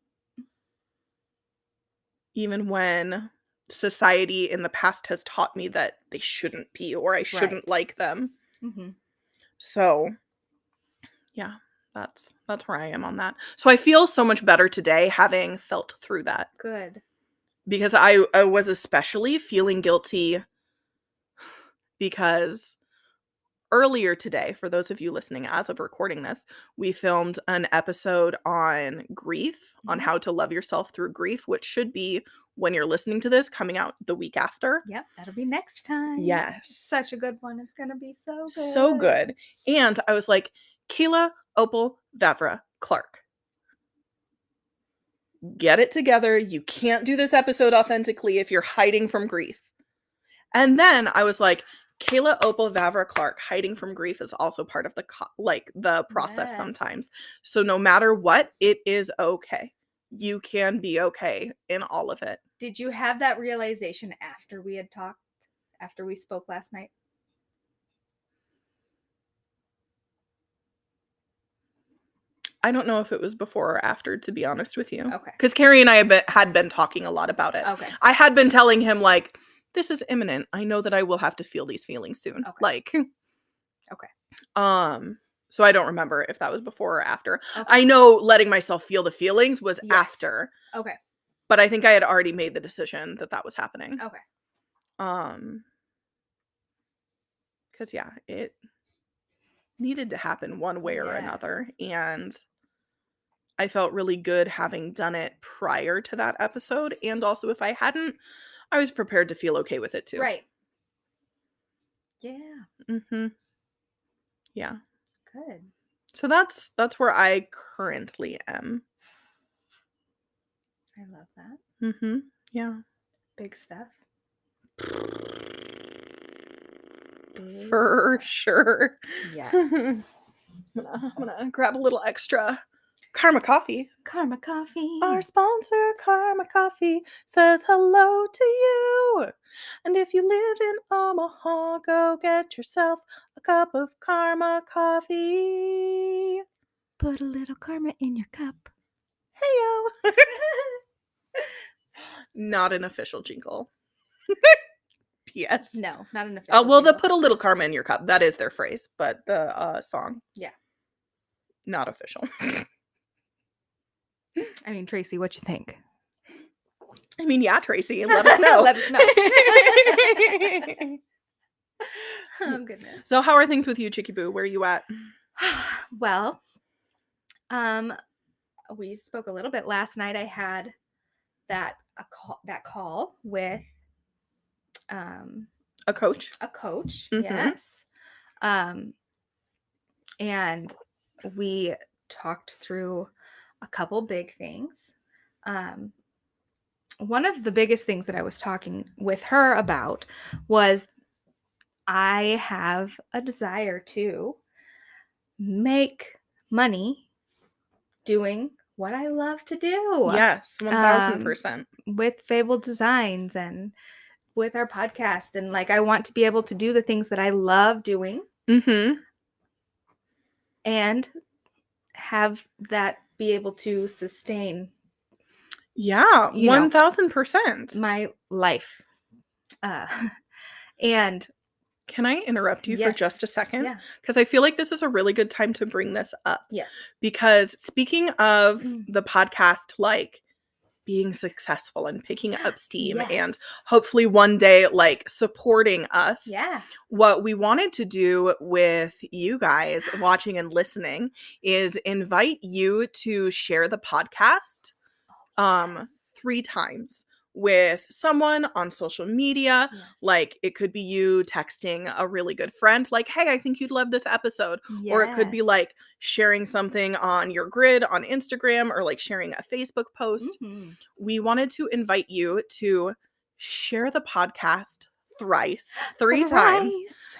Speaker 2: Even when society in the past has taught me that they shouldn't be or I shouldn't like them. So, yeah, that's where I am on that. So I feel so much better today having felt through that.
Speaker 1: Good.
Speaker 2: Because I was especially feeling guilty because earlier today, for those of you listening as of recording this, we filmed an episode on grief, on how to love yourself through grief, which should be, when you're listening to this, coming out the week after.
Speaker 1: Yep, that'll be next time.
Speaker 2: Yes.
Speaker 1: Such a good one. It's going to be so good.
Speaker 2: So good. And I was like, Kayla, Opal, Vavra, Clark. get it together. You can't do this episode authentically if you're hiding from grief. And then I was like, Kayla Opal Vavra Clark, hiding from grief is also part of the process sometimes. So no matter what, it is okay. You can be okay in all of it.
Speaker 1: Did you have that realization after we had talked, after we spoke last night?
Speaker 2: I don't know if it was before or after, to be honest with you.
Speaker 1: Okay.
Speaker 2: Because Carrie and I had been talking a lot about it.
Speaker 1: Okay.
Speaker 2: I had been telling him, like, this is imminent. I know that I will have to feel these feelings soon.
Speaker 1: Okay.
Speaker 2: Like,
Speaker 1: okay.
Speaker 2: So I don't remember if that was before or after. Okay. I know letting myself feel the feelings was after.
Speaker 1: Okay.
Speaker 2: But I think I had already made the decision that that was happening.
Speaker 1: Okay.
Speaker 2: Because, yeah, it needed to happen one way or another. And I felt really good having done it prior to that episode. And also, if I hadn't, I was prepared to feel okay with it too.
Speaker 1: Right. Yeah.
Speaker 2: Mm-hmm. Yeah.
Speaker 1: Good.
Speaker 2: So that's where I currently am.
Speaker 1: I love that.
Speaker 2: Mm-hmm. Yeah.
Speaker 1: Big stuff.
Speaker 2: For sure.
Speaker 1: Yeah.
Speaker 2: I'm gonna grab a little extra Karma Coffee.
Speaker 1: Karma Coffee.
Speaker 2: Our sponsor, Karma Coffee, says hello to you. And if you live in Omaha, go get yourself a cup of Karma Coffee.
Speaker 1: Put a little karma in your cup.
Speaker 2: Hey-yo. Not an official jingle. P.S.
Speaker 1: No, not an official
Speaker 2: well,
Speaker 1: jingle.
Speaker 2: the put a little karma in your cup. That is their phrase, but the song.
Speaker 1: Yeah.
Speaker 2: Not official.
Speaker 1: I mean, Tracy, what you think?
Speaker 2: I mean, yeah, Tracy, let us know.
Speaker 1: Let us know. Oh, goodness.
Speaker 2: So how are things with you, Chicky Boo? Where are you at?
Speaker 1: Well, we spoke a little bit last night. I had that call with
Speaker 2: a coach.
Speaker 1: Mm-hmm. Yes. And we talked through a couple big things. One of the biggest things that I was talking with her about was I have a desire to make money doing what I love to do.
Speaker 2: Yes, 1000%.
Speaker 1: With Fabled Designs and with our podcast. And like, I want to be able to do the things that I love doing.
Speaker 2: Mm-hmm.
Speaker 1: And have that be able to sustain.
Speaker 2: Yeah, 1000%.
Speaker 1: My life. And
Speaker 2: can I interrupt you for just a second?
Speaker 1: Yeah.
Speaker 2: Because I feel like this is a really good time to bring this up.
Speaker 1: Yes.
Speaker 2: Because speaking of the podcast, like being successful and picking up steam and hopefully one day like supporting us.
Speaker 1: Yeah.
Speaker 2: What we wanted to do with you guys watching and listening is invite you to share the podcast 3 times with someone on social media. Yes. Like it could be you texting a really good friend like, hey, I think you'd love this episode. Yes. Or it could be like sharing something on your grid on Instagram or like sharing a Facebook post. Mm-hmm. We wanted to invite you to share the podcast three times,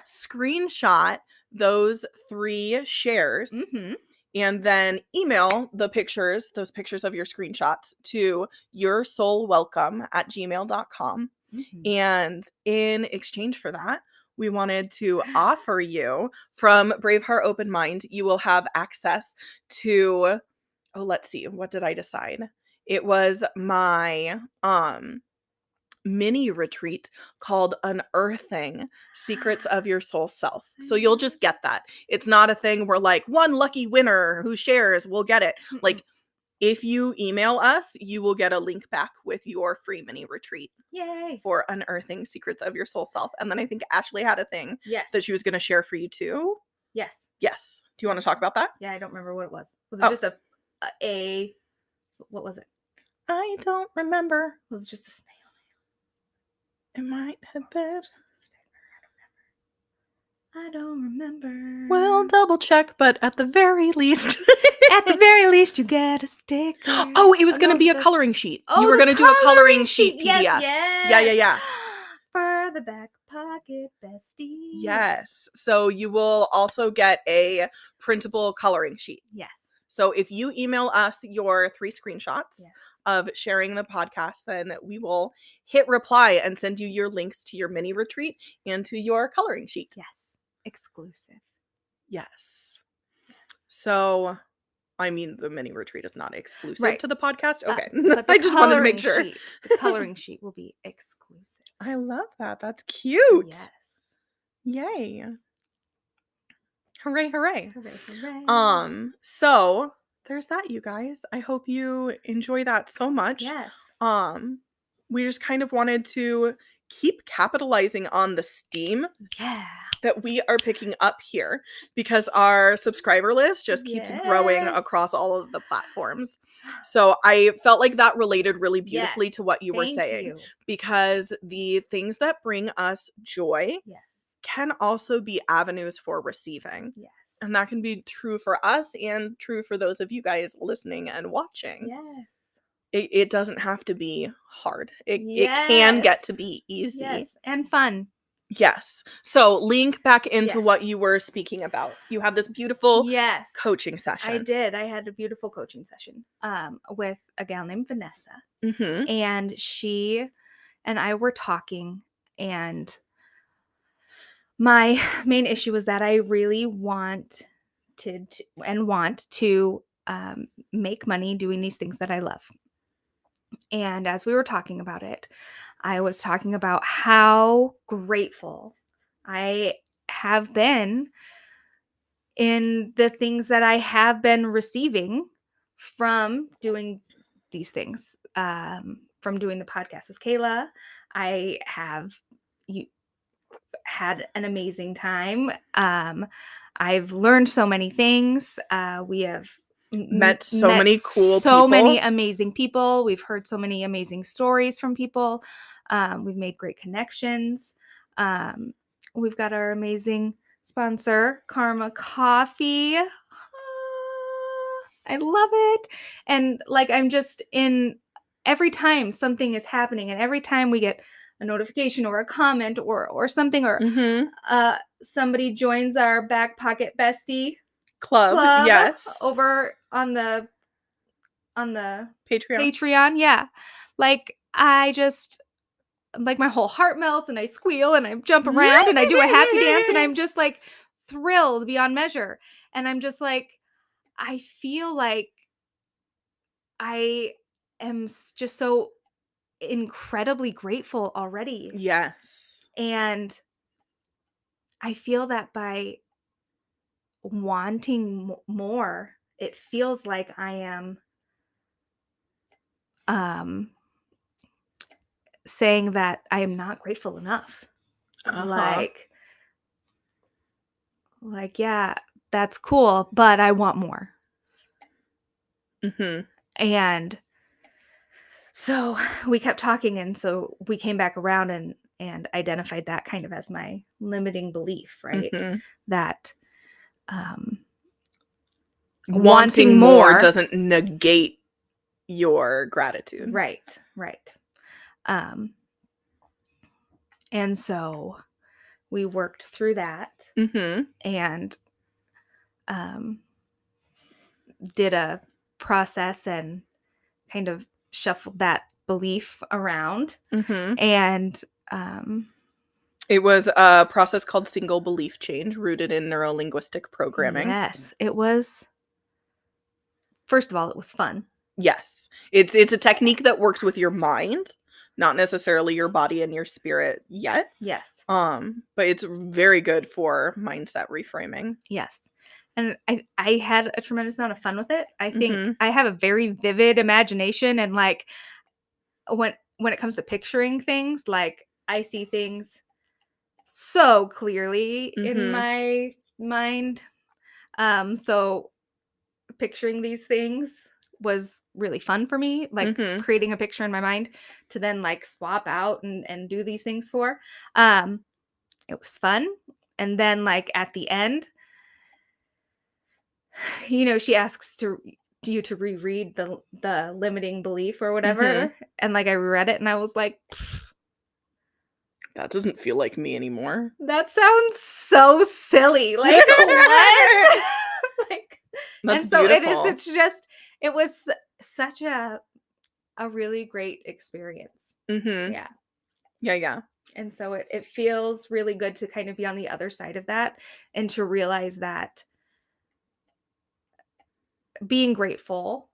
Speaker 2: screenshot those 3 shares. Mm-hmm. And then email those pictures of your screenshots to yoursoulwelcome@gmail.com. Mm-hmm. And in exchange for that, we wanted to offer you from Braveheart Open Mind, you will have access to, let's see, what did I decide? It was my mini retreat called Unearthing Secrets of Your Soul Self. So you'll just get that. It's not a thing where like one lucky winner who shares will get it. Mm-mm. Like if you email us, you will get a link back with your free mini retreat.
Speaker 1: Yay.
Speaker 2: For Unearthing Secrets of Your Soul Self. And then I think Ashley had a thing that she was going to share for you too.
Speaker 1: Yes.
Speaker 2: Yes. Do you want to talk about that?
Speaker 1: Yeah, I don't remember what it was. Was it just a what was it?
Speaker 2: I don't remember.
Speaker 1: Was it just a snail?
Speaker 2: It might have been.
Speaker 1: I don't remember.
Speaker 2: We'll double check, but at the very least.
Speaker 1: At the very least, you get a sticker.
Speaker 2: Oh, it was going to be a coloring sheet. You were going to do a coloring sheet PDF.
Speaker 1: Yes.
Speaker 2: Yeah.
Speaker 1: For the back pocket besties.
Speaker 2: Yes. So you will also get a printable coloring sheet.
Speaker 1: Yes.
Speaker 2: So if you email us your 3 screenshots of sharing the podcast, then we will hit reply and send you your links to your mini retreat and to your coloring sheet.
Speaker 1: Yes. Exclusive.
Speaker 2: Yes. So, I mean, the mini retreat is not exclusive to the podcast. Okay.
Speaker 1: But
Speaker 2: I just wanted to make sure.
Speaker 1: The coloring sheet will be exclusive.
Speaker 2: I love that. That's cute.
Speaker 1: Yes.
Speaker 2: Yay. Hooray, hooray.
Speaker 1: Hooray, hooray.
Speaker 2: So there's that, you guys. I hope you enjoy that so much.
Speaker 1: Yes.
Speaker 2: We just kind of wanted to keep capitalizing on the steam that we are picking up here, because our subscriber list just keeps growing across all of the platforms. So I felt like that related really beautifully to what you were saying, because the things that bring us joy can also be avenues for receiving.
Speaker 1: Yes.
Speaker 2: And that can be true for us and true for those of you guys listening and watching.
Speaker 1: Yes.
Speaker 2: It doesn't have to be hard. It can get to be easy.
Speaker 1: Yes. And fun.
Speaker 2: Yes. So link back into what you were speaking about. You had this beautiful coaching session.
Speaker 1: I did. I had a beautiful coaching session with a gal named Vanessa. Mm-hmm. And she and I were talking, and my main issue was that I really want to make money doing these things that I love. And as we were talking about it, I was talking about how grateful I have been in the things that I have been receiving from doing these things, from doing the podcast with Kayla. I have had an amazing time. I've learned so many things. We have
Speaker 2: met so many cool people.
Speaker 1: So many amazing people. We've heard so many amazing stories from people. We've made great connections. We've got our amazing sponsor, Karma Coffee. I love it. And like, I'm just in every time something is happening, and every time we get a notification or a comment or something, or somebody joins our back pocket bestie club over on the Patreon. Yeah. Like, like my whole heart melts, and I squeal, and I jump around, and I do a happy dance, and I'm just like thrilled beyond measure. And I'm just like, I feel like I am just so incredibly grateful already.
Speaker 2: Yes.
Speaker 1: And I feel that by wanting more, it feels like I am saying that I am not grateful enough. Like, yeah, that's cool, but I want more.
Speaker 2: Mm-hmm.
Speaker 1: And so we kept talking, and so we came back around and identified that kind of as my limiting belief, right? Mm-hmm. That
Speaker 2: wanting more doesn't negate your gratitude.
Speaker 1: Right. And so we worked through that, and did a process and kind of shuffled that belief around. And
Speaker 2: it was a process called single belief change, rooted in neurolinguistic programming.
Speaker 1: Yes, it was. First of all, it was fun.
Speaker 2: Yes. It's a technique that works with your mind, not necessarily your body and your spirit yet.
Speaker 1: Yes.
Speaker 2: But it's very good for mindset reframing.
Speaker 1: Yes. And I had a tremendous amount of fun with it. I think I have a very vivid imagination, and like when it comes to picturing things, like I see things so clearly in my mind. So picturing these things was really fun for me, like creating a picture in my mind to then like swap out and do these things for. It was fun. And then, like, at the end, you know, she asks you to reread the limiting belief or whatever. And, like, I read it and I was like,
Speaker 2: that doesn't feel like me anymore.
Speaker 1: That sounds so silly. Like, what? Like,
Speaker 2: that's
Speaker 1: and so
Speaker 2: beautiful.
Speaker 1: it was such a really great experience. Yeah.
Speaker 2: Yeah.
Speaker 1: And so it feels really good to kind of be on the other side of that and to realize that being grateful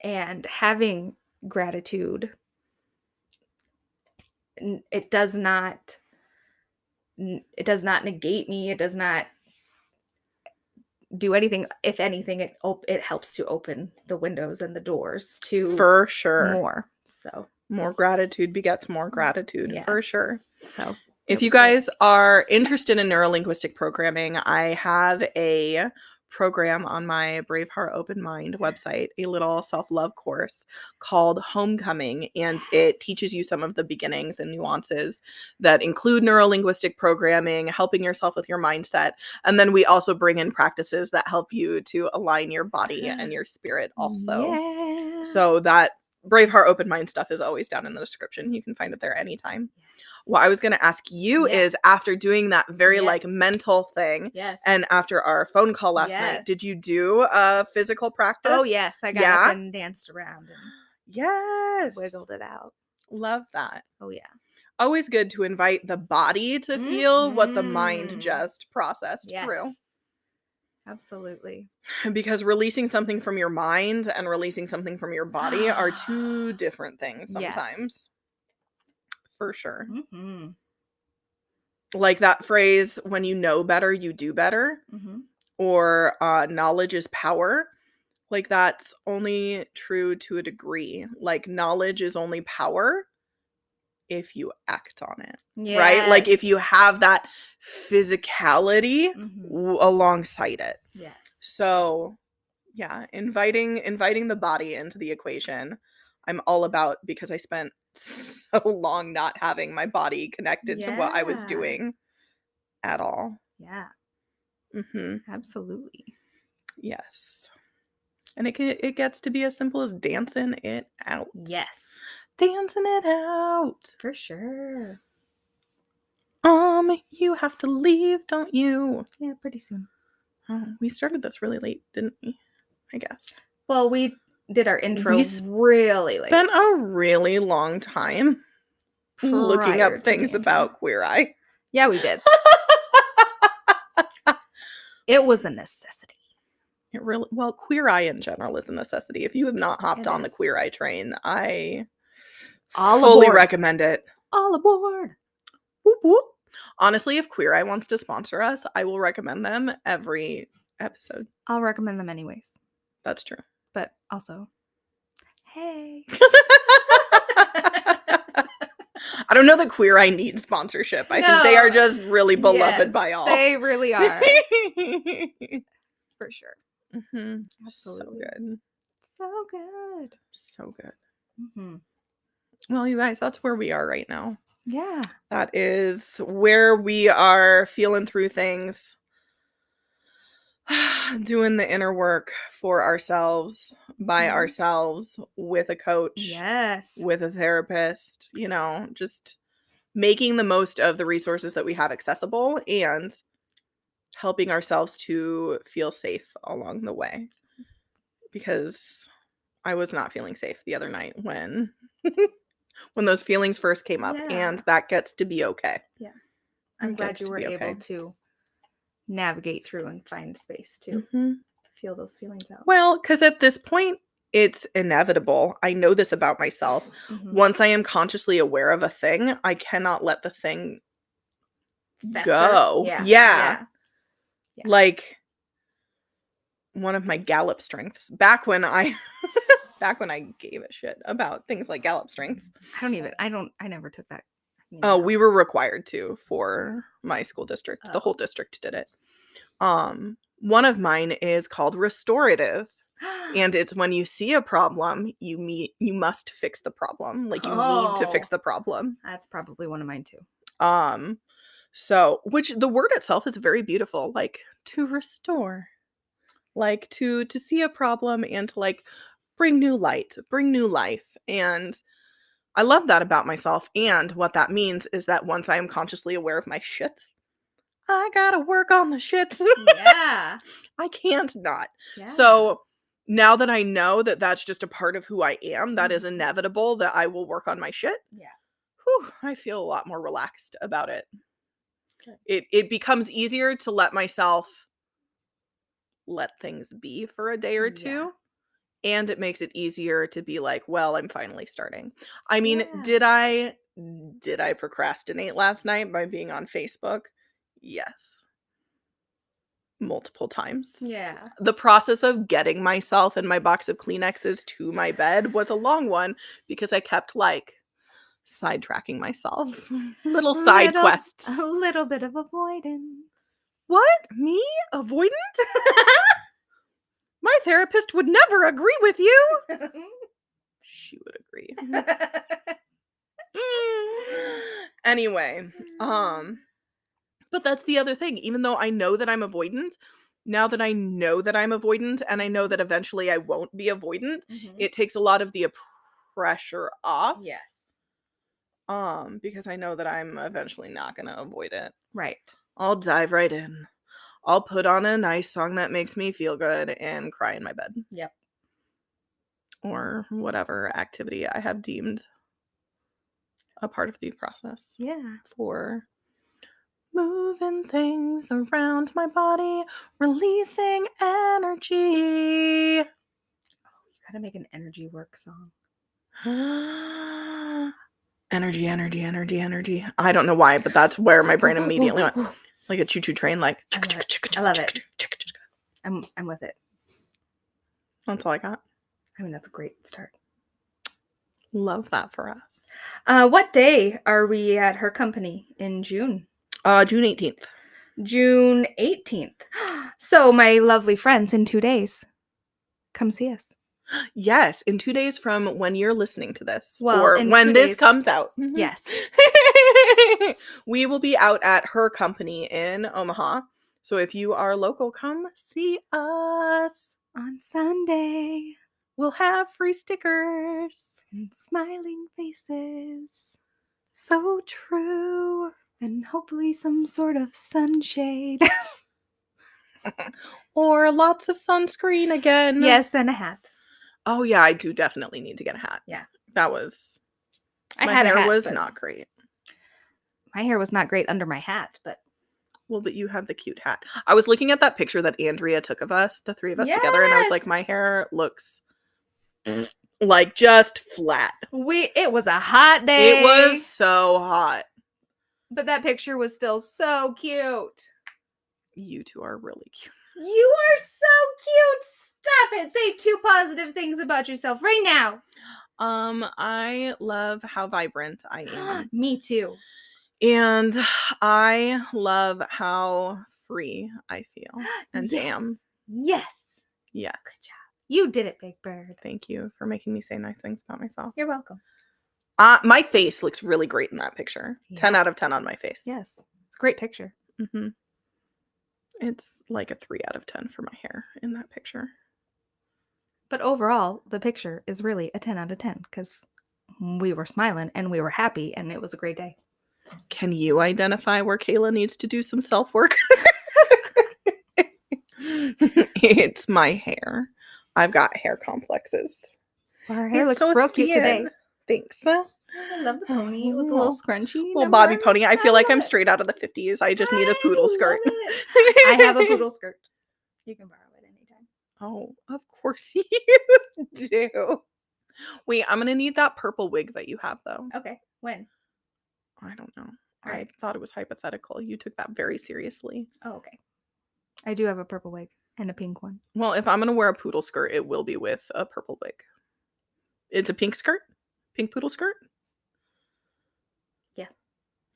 Speaker 1: and having gratitude, it does not negate me. It does not do anything. If anything, it helps to open the windows and the doors to
Speaker 2: for sure
Speaker 1: more. So
Speaker 2: more gratitude begets more gratitude. Yeah. For sure.
Speaker 1: So
Speaker 2: if you guys are interested in neurolinguistic programming, I have a program on my Braveheart Open Mind website, a little self-love course called Homecoming, and it teaches you some of the beginnings and nuances that include neurolinguistic programming, helping yourself with your mindset, and then we also bring in practices that help you to align your body and your spirit also. Yeah. So that Braveheart Open Mind stuff is always down in the description. You can find it there anytime. What I was going to ask you is, after doing that very like mental thing, and after our phone call last night, did you do a physical practice?
Speaker 1: Oh, yes. I got up and danced around and wiggled it out.
Speaker 2: Love that.
Speaker 1: Oh, yeah.
Speaker 2: Always good to invite the body to feel what the mind just processed through.
Speaker 1: Absolutely.
Speaker 2: Because releasing something from your mind and releasing something from your body are two different things sometimes. For sure. Like that phrase, when you know better, you do better. Or knowledge is power. Like that's only true to a degree. Like knowledge is only power if you act on it. Right? Like if you have that physicality alongside it. Yes. So yeah, inviting the body into the equation, I'm all about, because I spent so long not having my body connected to what I was doing at all.
Speaker 1: Yeah. Absolutely.
Speaker 2: Yes. And it gets to be as simple as dancing it out.
Speaker 1: Yes.
Speaker 2: Dancing it out.
Speaker 1: For sure.
Speaker 2: You have to leave, don't you?
Speaker 1: Yeah, pretty soon.
Speaker 2: Oh, we started this really late, didn't we? I guess.
Speaker 1: Well, we did our intro really late.
Speaker 2: Spent a really long time looking up things about Queer Eye.
Speaker 1: Yeah, we did. It was a necessity.
Speaker 2: It really, well, Queer Eye in general is a necessity. If you have not hopped on the Queer Eye train, I fully recommend it.
Speaker 1: All aboard.
Speaker 2: Whoop, whoop. Honestly, if Queer Eye wants to sponsor us, I will recommend them every episode.
Speaker 1: I'll recommend them anyways.
Speaker 2: That's true.
Speaker 1: But also, hey.
Speaker 2: I don't know that Queer Eye needs sponsorship. I think they are just really beloved by all.
Speaker 1: They really are. For sure.
Speaker 2: Absolutely. So good.
Speaker 1: So good.
Speaker 2: So good. Well, you guys, that's where we are right now.
Speaker 1: Yeah.
Speaker 2: That is where we are feeling through things, doing the inner work for ourselves, by ourselves, with a coach.
Speaker 1: Yes.
Speaker 2: With a therapist, you know, just making the most of the resources that we have accessible and helping ourselves to feel safe along the way. Because I was not feeling safe the other night when those feelings first came up, and that gets to be okay.
Speaker 1: Yeah. I'm glad you were able to navigate through and find space to feel those feelings out.
Speaker 2: Well, because at this point, it's inevitable. I know this about myself. Once I am consciously aware of a thing, I cannot let the thing go. Yeah. Like one of my Gallup strengths back when I gave a shit about things like Gallup strengths.
Speaker 1: I never took that.
Speaker 2: Oh, we were required to for my school district. Oh. The whole district did it. One of mine is called restorative. And it's when you see a problem, you must fix the problem. Like you need to fix the problem.
Speaker 1: That's probably one of mine too.
Speaker 2: So, which the word itself is very beautiful, like to restore, like to see a problem and to like bring new light, bring new life. And I love that about myself. And what that means is that once I am consciously aware of my shit, I gotta work on the shit.
Speaker 1: Yeah.
Speaker 2: I can't not.
Speaker 1: Yeah.
Speaker 2: So now that I know that that's just a part of who I am, that is
Speaker 1: Mhm.
Speaker 2: inevitable, that I will work on my shit.
Speaker 1: Yeah.
Speaker 2: Whew, I feel a lot more relaxed about it.
Speaker 1: Good.
Speaker 2: It becomes easier to let myself let things be for a day or two.
Speaker 1: Yeah.
Speaker 2: And it makes it easier to be like, well, I'm finally starting. I mean,
Speaker 1: Yeah.
Speaker 2: did I procrastinate last night by being on Facebook? Yes. Multiple times.
Speaker 1: Yeah.
Speaker 2: The process of getting myself and my box of Kleenexes to my bed was a long one because I kept like sidetracking myself. Little side quests.
Speaker 1: A little bit of avoidance.
Speaker 2: What? Me? Avoidant? My therapist would never agree with you. She would agree. Anyway, but that's the other thing. Even though I know that I'm avoidant, now that I know that I'm avoidant and I know that eventually I won't be avoidant, it takes a lot of the pressure off.
Speaker 1: Yes.
Speaker 2: Because I know that I'm eventually not going to avoid it.
Speaker 1: Right.
Speaker 2: I'll dive right in. I'll put on a nice song that makes me feel good and cry in my bed.
Speaker 1: Yep.
Speaker 2: Or whatever activity I have deemed a part of the process.
Speaker 1: Yeah.
Speaker 2: For moving things around my body, releasing energy.
Speaker 1: Oh, you gotta make an energy work song.
Speaker 2: Energy, energy, energy, energy. I don't know why, but that's where my brain immediately went. Like a choo-choo train, like.
Speaker 1: I love it. I'm with it.
Speaker 2: That's all I got.
Speaker 1: I mean, that's a great start.
Speaker 2: Love that for us.
Speaker 1: What day are we at her company in June?
Speaker 2: June 18th.
Speaker 1: June 18th. So, my lovely friends, in 2 days, come see us.
Speaker 2: Yes, in 2 days from when you're listening to this.
Speaker 1: Well,
Speaker 2: or
Speaker 1: in
Speaker 2: when
Speaker 1: 2
Speaker 2: this
Speaker 1: days.
Speaker 2: comes out.
Speaker 1: Yes.
Speaker 2: We will be out at her company in Omaha. So if you are local, come see us.
Speaker 1: On Sunday.
Speaker 2: We'll have free stickers.
Speaker 1: And smiling faces.
Speaker 2: So true.
Speaker 1: And hopefully some sort of sunshade.
Speaker 2: Or lots of sunscreen again.
Speaker 1: Yes, and a hat.
Speaker 2: Oh yeah, I do definitely need to get a hat.
Speaker 1: Yeah.
Speaker 2: That was...
Speaker 1: My hair
Speaker 2: was not great.
Speaker 1: My hair was not great under my hat, but...
Speaker 2: Well, but you have the cute hat. I was looking at that picture that Andrea took of us, the three of us together, and I was like, my hair looks like just flat.
Speaker 1: It was a hot day.
Speaker 2: It was so hot.
Speaker 1: But that picture was still so cute.
Speaker 2: You two are really cute.
Speaker 1: You are so cute. Stop it. Say 2 positive things about yourself right now.
Speaker 2: I love how vibrant I am.
Speaker 1: Me too.
Speaker 2: And I love how free I feel and am.
Speaker 1: Yes.
Speaker 2: Yes.
Speaker 1: Good job. You did it, Big Bird.
Speaker 2: Thank you for making me say nice things about myself.
Speaker 1: You're welcome.
Speaker 2: My face looks really great in that picture. Yeah. 10 out of 10 on my face.
Speaker 1: Yes. It's a great picture.
Speaker 2: Mm-hmm. It's like a 3 out of 10 for my hair in that picture.
Speaker 1: But overall, the picture is really a 10 out of 10 because we were smiling and we were happy and it was a great day.
Speaker 2: Can you identify where Kayla needs to do some self-work? It's my hair. I've got hair complexes.
Speaker 1: Well, her hair looks so real cute today.
Speaker 2: Thanks.
Speaker 1: I love the pony with the little scrunchie.
Speaker 2: Little bobby pony. I feel like I'm straight out of the 50s. I just need a poodle skirt.
Speaker 1: I have a poodle skirt. You can borrow it anytime.
Speaker 2: Oh, of course you do. Wait, I'm going to need that purple wig that you have, though.
Speaker 1: Okay. When?
Speaker 2: I don't know.
Speaker 1: Right.
Speaker 2: I thought it was hypothetical. You took that very seriously.
Speaker 1: Oh, okay. I do have a purple wig and a pink one.
Speaker 2: Well, if I'm going to wear a poodle skirt, it will be with a purple wig. It's a pink skirt? Pink poodle skirt?
Speaker 1: Yeah.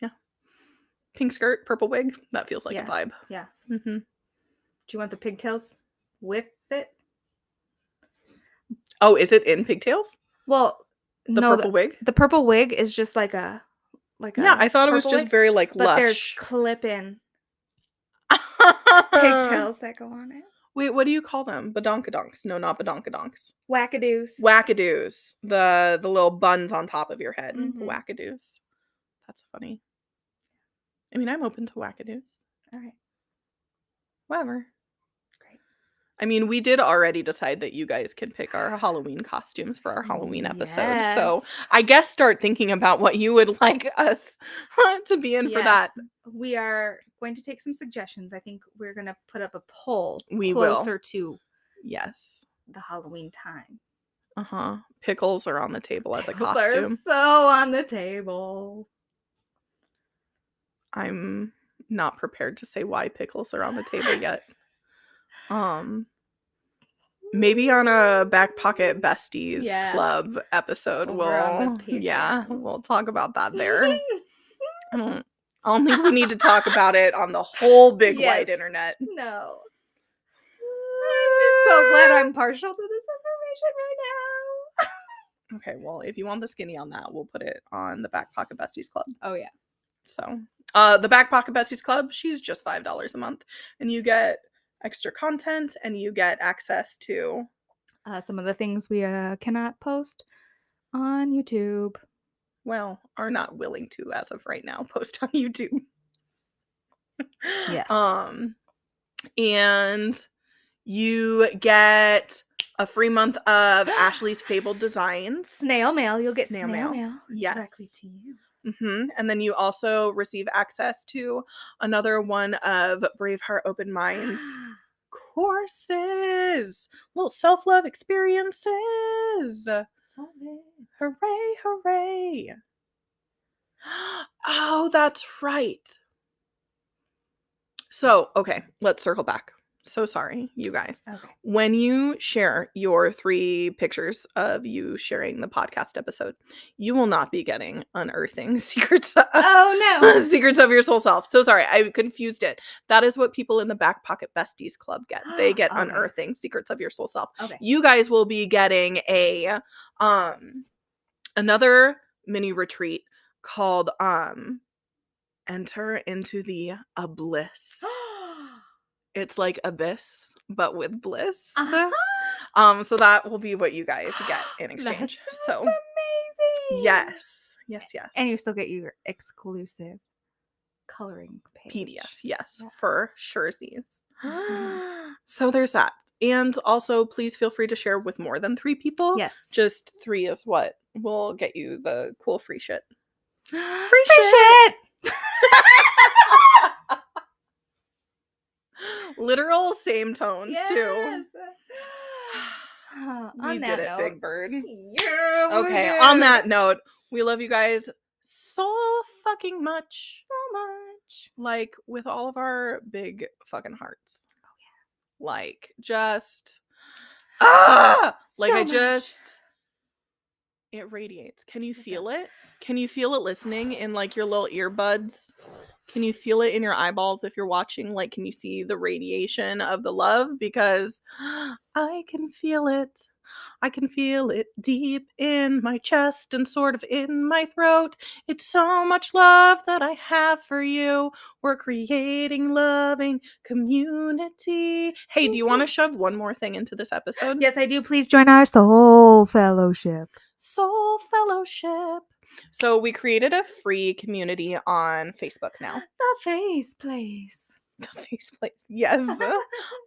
Speaker 2: Yeah. Pink skirt, purple wig. That feels like a vibe.
Speaker 1: Yeah.
Speaker 2: Mm-hmm.
Speaker 1: Do you want the pigtails with it?
Speaker 2: Oh, is it in pigtails?
Speaker 1: Well,
Speaker 2: the purple wig?
Speaker 1: The purple wig is just like a like
Speaker 2: yeah, I thought it was just very like
Speaker 1: but
Speaker 2: lush.
Speaker 1: There's clip-in pigtails that go on it.
Speaker 2: Wait, what do you call them? Badonkadonks. No, not badonkadonks.
Speaker 1: Wackadoos.
Speaker 2: Wackadoos. The little buns on top of your head.
Speaker 1: Mm-hmm.
Speaker 2: Wackadoos. That's funny. I mean, I'm open to wackadoos.
Speaker 1: All right.
Speaker 2: Whatever.
Speaker 1: Great.
Speaker 2: I mean, we did already decide that you guys can pick our Halloween costumes for our Halloween episode.
Speaker 1: Yes.
Speaker 2: So I guess start thinking about what you would like us to be in for that.
Speaker 1: We are going to take some suggestions. I think we're going to put up a poll
Speaker 2: We
Speaker 1: closer to
Speaker 2: the
Speaker 1: Halloween time.
Speaker 2: Uh-huh. Pickles are on the table as a
Speaker 1: Pickles
Speaker 2: costume.
Speaker 1: are so on the table.
Speaker 2: I'm not prepared to say why pickles are on the table yet. Maybe on a Back Pocket Besties Club episode, we'll talk about that there. I don't think we need to talk about it on the whole big white internet.
Speaker 1: No. I'm just so glad I'm partial to this information right now.
Speaker 2: Okay, well, if you want the skinny on that, we'll put it on the Back Pocket Besties Club.
Speaker 1: Oh, yeah.
Speaker 2: So, the Back Pocket Besties Club, she's just $5 a month. And you get extra content and you get access to
Speaker 1: some of the things we cannot post on YouTube.
Speaker 2: Well, are not willing to, as of right now, post on YouTube.
Speaker 1: Yes.
Speaker 2: And you get a free month of Ashley's Fabled Designs.
Speaker 1: Snail mail. You'll get snail mail.
Speaker 2: Yes.
Speaker 1: Directly to you.
Speaker 2: Mm-hmm. And then you also receive access to another one of Braveheart Open Minds courses. Little self-love experiences. Hooray, hooray. Oh, that's right. So, okay, let's circle back. So sorry, you guys.
Speaker 1: Okay.
Speaker 2: When you share your 3 pictures of you sharing the podcast episode, you will not be getting unearthing secrets of, secrets of your soul self. So sorry, I confused it. That is what people in the Back Pocket Besties Club get. They get unearthing secrets of your soul self.
Speaker 1: Okay.
Speaker 2: You guys will be getting a another mini retreat called Enter into the Abyss. It's like abyss, but with bliss.
Speaker 1: Uh-huh.
Speaker 2: So that will be what you guys get in exchange.
Speaker 1: That's amazing.
Speaker 2: Yes.
Speaker 1: And you still get your exclusive coloring page.
Speaker 2: PDF, yes, for surezies. So there's that. And also, please feel free to share with more than 3 people.
Speaker 1: Yes.
Speaker 2: Just 3 is what will get you the cool free shit.
Speaker 1: Free shit!
Speaker 2: Literal same tones too.
Speaker 1: We
Speaker 2: did it, Big Bird.
Speaker 1: Yeah.
Speaker 2: Okay, on that note, we love you guys so fucking much.
Speaker 1: So much.
Speaker 2: Like, with all of our big fucking hearts. Oh yeah. Like, just it radiates. Can you feel it? Can you feel it listening in like your little earbuds? Can you feel it in your eyeballs if you're watching? Like, can you see the radiation of the love? Because I can feel it. I can feel it deep in my chest and sort of in my throat. It's so much love that I have for you. We're creating loving community. Hey, do you want to shove one more thing into this episode?
Speaker 1: Yes, I do. Please join our Soul Fellowship.
Speaker 2: Soul Fellowship. So we created a free community on Facebook now.
Speaker 1: The Face Place.
Speaker 2: The Face Place. Yes.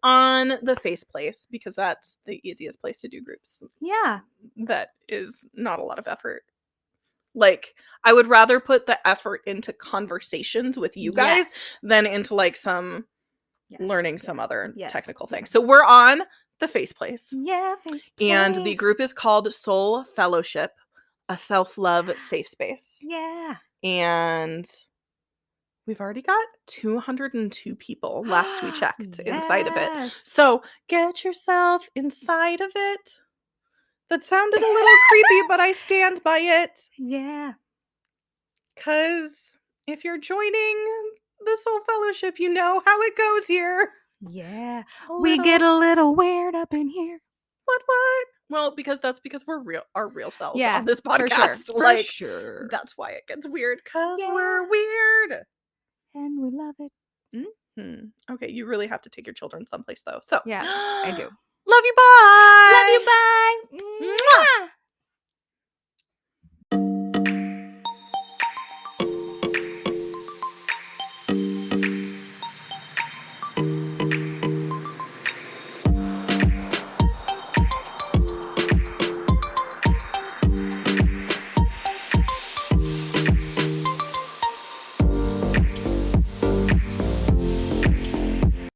Speaker 2: On the Face Place, because that's the easiest place to do groups.
Speaker 1: Yeah.
Speaker 2: That is not a lot of effort. Like, I would rather put the effort into conversations with you guys than into like some learning some other technical thing. So we're on the Face Place.
Speaker 1: Yeah, Face Place.
Speaker 2: And the group is called Soul Fellowship, a self-love safe space.
Speaker 1: Yeah.
Speaker 2: And we've already got 202 people last we checked inside of it. So get yourself inside of it. That sounded a little creepy, but I stand by it.
Speaker 1: Yeah.
Speaker 2: Because if you're joining the Soul Fellowship, you know how it goes here.
Speaker 1: Yeah. We get a little weird up in here.
Speaker 2: What? Well, because we're our real selves on this podcast.
Speaker 1: For sure.
Speaker 2: That's why it gets weird, because we're weird.
Speaker 1: And we love it.
Speaker 2: Okay, you really have to take your children someplace, though. So
Speaker 1: yeah, I do.
Speaker 2: Love you, bye!
Speaker 1: Love you, bye!